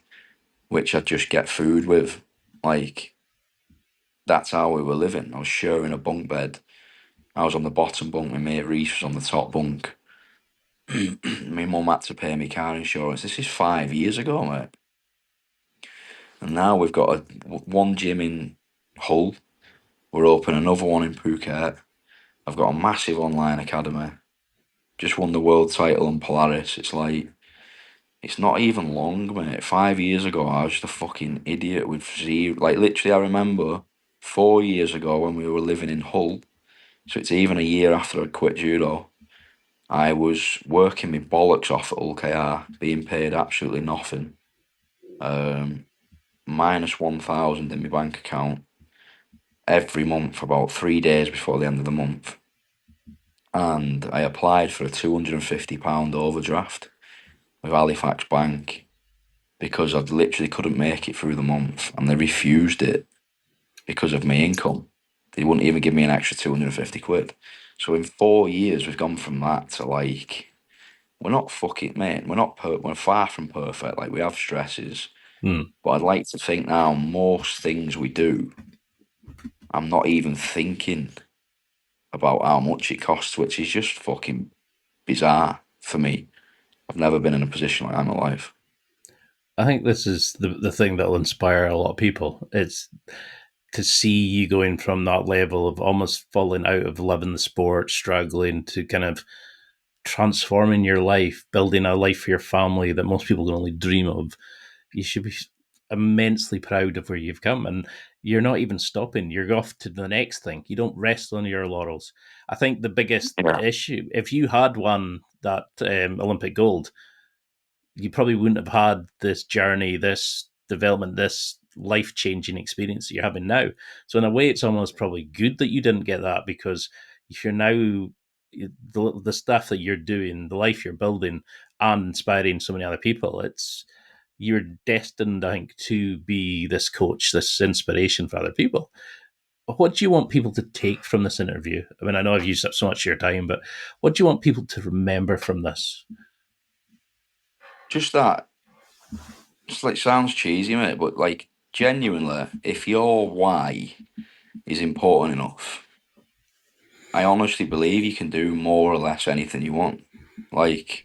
Speaker 3: which I'd just get food with. Like, that's how we were living. I was sharing a bunk bed. I was on the bottom bunk, my mate Reese was on the top bunk. My mum had to pay me car insurance. This is 5 years ago, mate. And now we've got one gym in Hull. We're opening another one in Phuket. I've got a massive online academy. Just won the world title in Polaris. It's like, it's not even long, mate. 5 years ago, I was just a fucking idiot with zero. Like, literally, I remember 4 years ago when we were living in Hull. So it's even a year after I quit judo. I was working my bollocks off at Hull KR, being paid absolutely nothing. Minus 1,000 in my bank account every month, about 3 days before the end of the month. And I applied for a £250 overdraft with Halifax Bank because I literally couldn't make it through the month, and they refused it because of my income. They wouldn't even give me an extra £250. So in 4 years, we've gone from that to like, we're not fucking, mate, we're far from perfect. Like, we have stresses,
Speaker 2: Mm.
Speaker 3: but I'd like to think now most things we do, I'm not even thinking about how much it costs, which is just fucking bizarre for me. I've never been in a position like that in my life.
Speaker 2: I think this is the thing that'll inspire a lot of people. It's to see you going from that level of almost falling out of loving the sport, struggling, to kind of transforming your life, building a life for your family that most people can only dream of. You should be immensely proud of where you've come, and you're not even stopping. You're off to the next thing. You don't rest on your laurels. I think the biggest
Speaker 3: Yeah.
Speaker 2: issue, if you had won that Olympic gold, you probably wouldn't have had this journey, this development, this life changing experience that you're having now. So in a way, it's almost probably good that you didn't get that, because if you're now the stuff that you're doing, the life you're building, and inspiring so many other people, it's you're destined, I think, to be this coach, this inspiration for other people. What do you want people to take from this interview? I mean, I know I've used up so much of your time, but what do you want people to remember from this?
Speaker 3: Just that, it's like, sounds cheesy, mate, but like, genuinely, if your why is important enough I honestly believe you can do more or less anything you want. Like,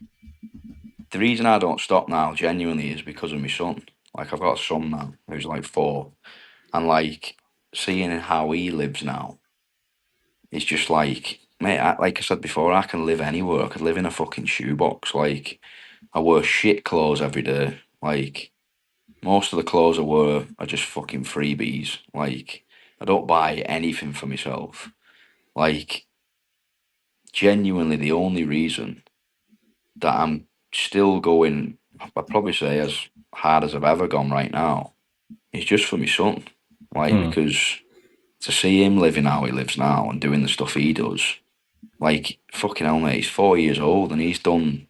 Speaker 3: the reason I don't stop now, genuinely, is because of my son. Like, I've got a son now who's like 4, and like seeing how he lives now, it's just like, mate, like I said before, I can live anywhere. I could live in a fucking shoebox. Like, I wear shit clothes every day. Like, most of the clothes I wear are just fucking freebies. Like, I don't buy anything for myself. Like, genuinely, the only reason that I'm still going, I'd probably say as hard as I've ever gone right now, is just for my son. Like,
Speaker 2: Hmm.
Speaker 3: because to see him living how he lives now and doing the stuff he does, like, fucking hell, mate, he's 4 years old and he's done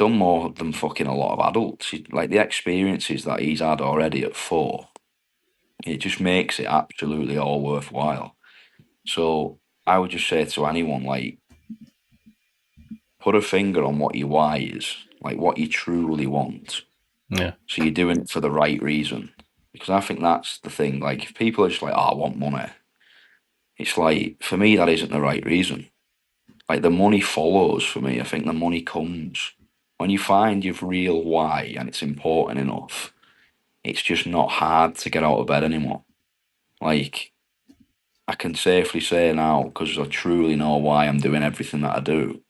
Speaker 3: more than fucking a lot of adults. Like, the experiences that he's had already at 4, it just makes it absolutely all worthwhile. So I would just say to anyone, like, put a finger on what your why is, like what you truly want.
Speaker 2: Yeah.
Speaker 3: So you're doing it for the right reason. Because I think that's the thing. Like, if people are just like, oh, I want money, it's like, for me, that isn't the right reason. Like, the money follows for me. I think the money comes when you find your real why and it's important enough. It's just not hard to get out of bed anymore. Like, I can safely say now, because I truly know why I'm doing everything that I do,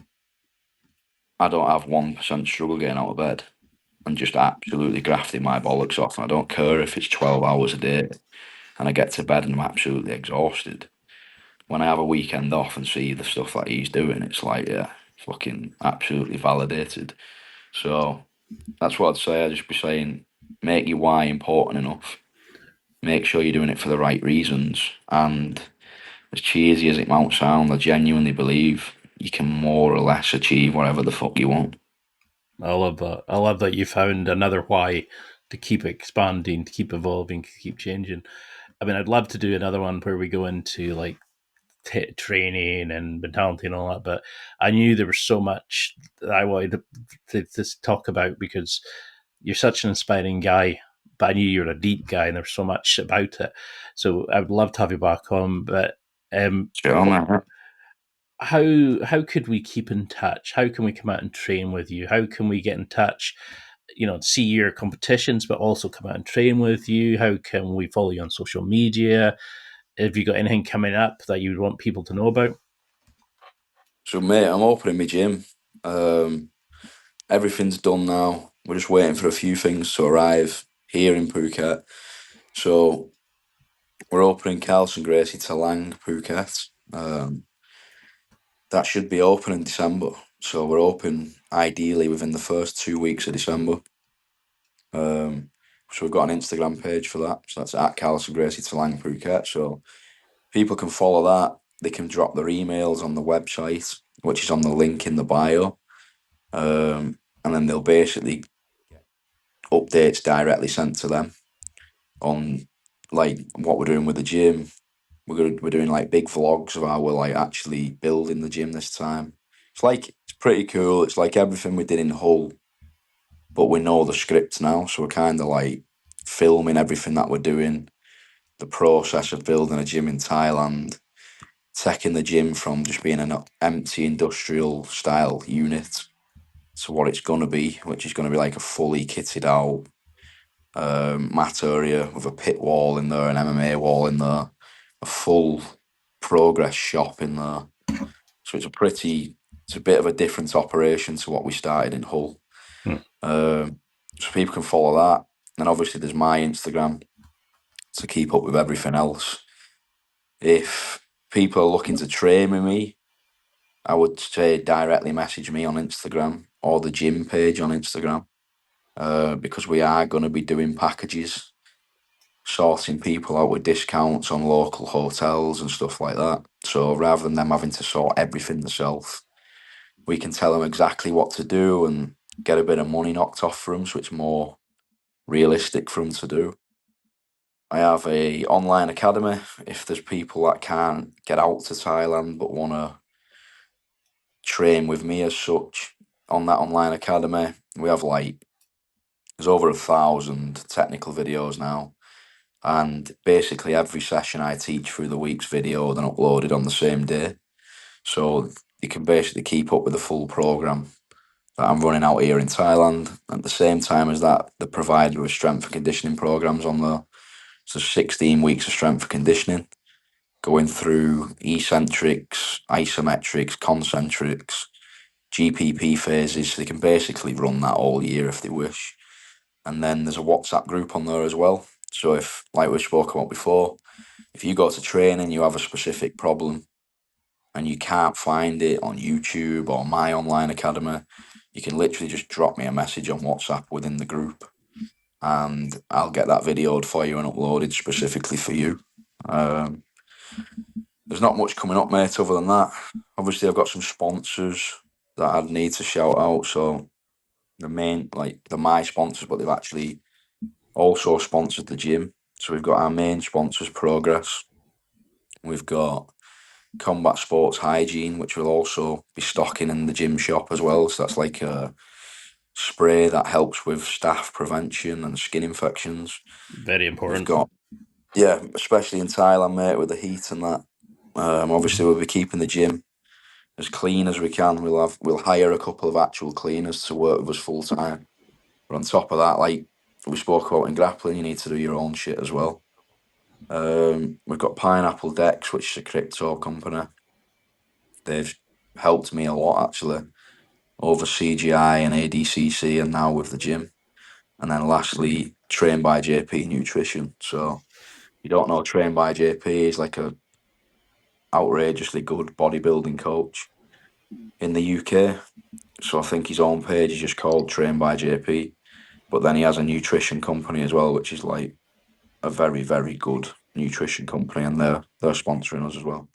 Speaker 3: I don't have 1% struggle getting out of bed and just absolutely grafting my bollocks off. And I don't care if it's 12 hours a day and I get to bed and I'm absolutely exhausted. When I have a weekend off and see the stuff that he's doing, it's like, yeah, fucking absolutely validated. So that's what I'd say. I'd just be saying, make your why important enough. Make sure you're doing it for the right reasons. And as cheesy as it might sound, I genuinely believe you can more or less achieve whatever the fuck you want.
Speaker 2: I love that. I love that you found another why to keep expanding, to keep evolving, to keep changing. I mean, I'd love to do another one where we go into like training and mentality and all that, but I knew there was so much that I wanted to talk about because you're such an inspiring guy. But I knew you're a deep guy, and there's so much about it. So I would love to have you back on. But
Speaker 3: Sure, man.
Speaker 2: how could we keep in touch? How can we come out and train with you? How can we get in touch? See your competitions, but also come out and train with you. How can we follow you on social media? Have you got anything coming up that you would want people to know about?
Speaker 3: So, mate, I'm opening my gym. Um, Everything's done now. We're just waiting for a few things to arrive here in Phuket. So, we're opening Carlson Gracie Talang Phuket. That should be open in December. So, we're open ideally within the first 2 weeks of December. So, we've got an Instagram page for that. So, that's at Carlson Gracie Talang Phuket. So, people can follow that. They can drop their emails on the website, which is on the link in the bio. And then they'll basically get updates directly sent to them on like what we're doing with the gym. We're doing like big vlogs of how we're like actually building the gym this time. It's pretty cool. It's like everything we did in Hull, but we know the script now, so we're kind of like filming everything that we're doing, the process of building a gym in Thailand, taking the gym from just being an empty industrial style unit to what it's going to be, which is going to be like a fully kitted out mat area with a pit wall in there, an MMA wall in there, a full progress shop in there. So it's a bit of a different operation to what we started in Hull.
Speaker 2: Hmm.
Speaker 3: So people can follow that. And obviously there's my Instagram to keep up with everything else. If people are looking to train with me, I would say directly message me on Instagram or the gym page on Instagram. Because we are going to be doing packages, sorting people out with discounts on local hotels and stuff like that. So rather than them having to sort everything themselves, we can tell them exactly what to do and get a bit of money knocked off for them, so it's more realistic for them to do. I have a online academy if there's people that can't get out to Thailand but want to train with me as such. On that online academy, we have like there's over 1,000 technical videos now. And basically every session I teach through the week's video, then uploaded on the same day. So you can basically keep up with the full program that I'm running out here in Thailand. At the same time as that, they're provided with strength and conditioning programs on there. So 16 weeks of strength and conditioning, going through eccentrics, isometrics, concentrics, GPP phases. So they can basically run that all year if they wish. And then there's a WhatsApp group on there as well. So if, like we spoke about before, if you go to training, you have a specific problem and you can't find it on YouTube or my online academy, you can literally just drop me a message on WhatsApp within the group and I'll get that videoed for you and uploaded specifically for you. There's not much coming up, mate, other than that. Obviously, I've got some sponsors that I'd need to shout out. So the main, like, they're my sponsors, but they've actually also sponsored the gym. So we've got our main sponsors, Progress. We've got Combat Sports Hygiene, which will also be stocking in the gym shop as well. So that's like a spray that helps with staph prevention and skin infections.
Speaker 2: Very important.
Speaker 3: We've got, yeah, especially in Thailand, mate, with the heat and that. Obviously, we'll be keeping the gym as clean as we can. We'll hire a couple of actual cleaners to work with us full time. But on top of that, like we spoke about in grappling, you need to do your own shit as well. We've got Pineapple Decks, which is a crypto company. They've helped me a lot actually over CGI and ADCC, and now with the gym. And then lastly, Trained by JP Nutrition. So you don't know, Trained by JP is like a outrageously good bodybuilding coach in the UK. So I think his own page is just called Trained by JP. But then he has a nutrition company as well, which is like a very, very good nutrition company, and they're sponsoring us as well.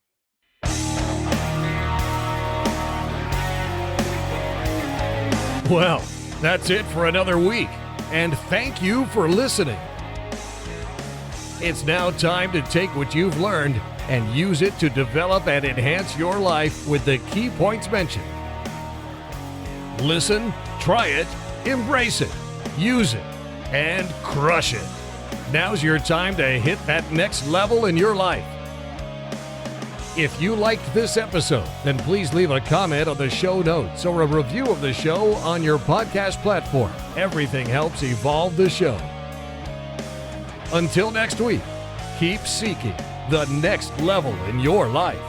Speaker 1: Well, that's it for another week, and thank you for listening. It's now time to take what you've learned and use it to develop and enhance your life with the key points mentioned. Listen, try it, embrace it, use it, and crush it. Now's your time to hit that next level in your life. If you liked this episode, then please leave a comment on the show notes or a review of the show on your podcast platform. Everything helps evolve the show. Until next week, keep seeking the next level in your life.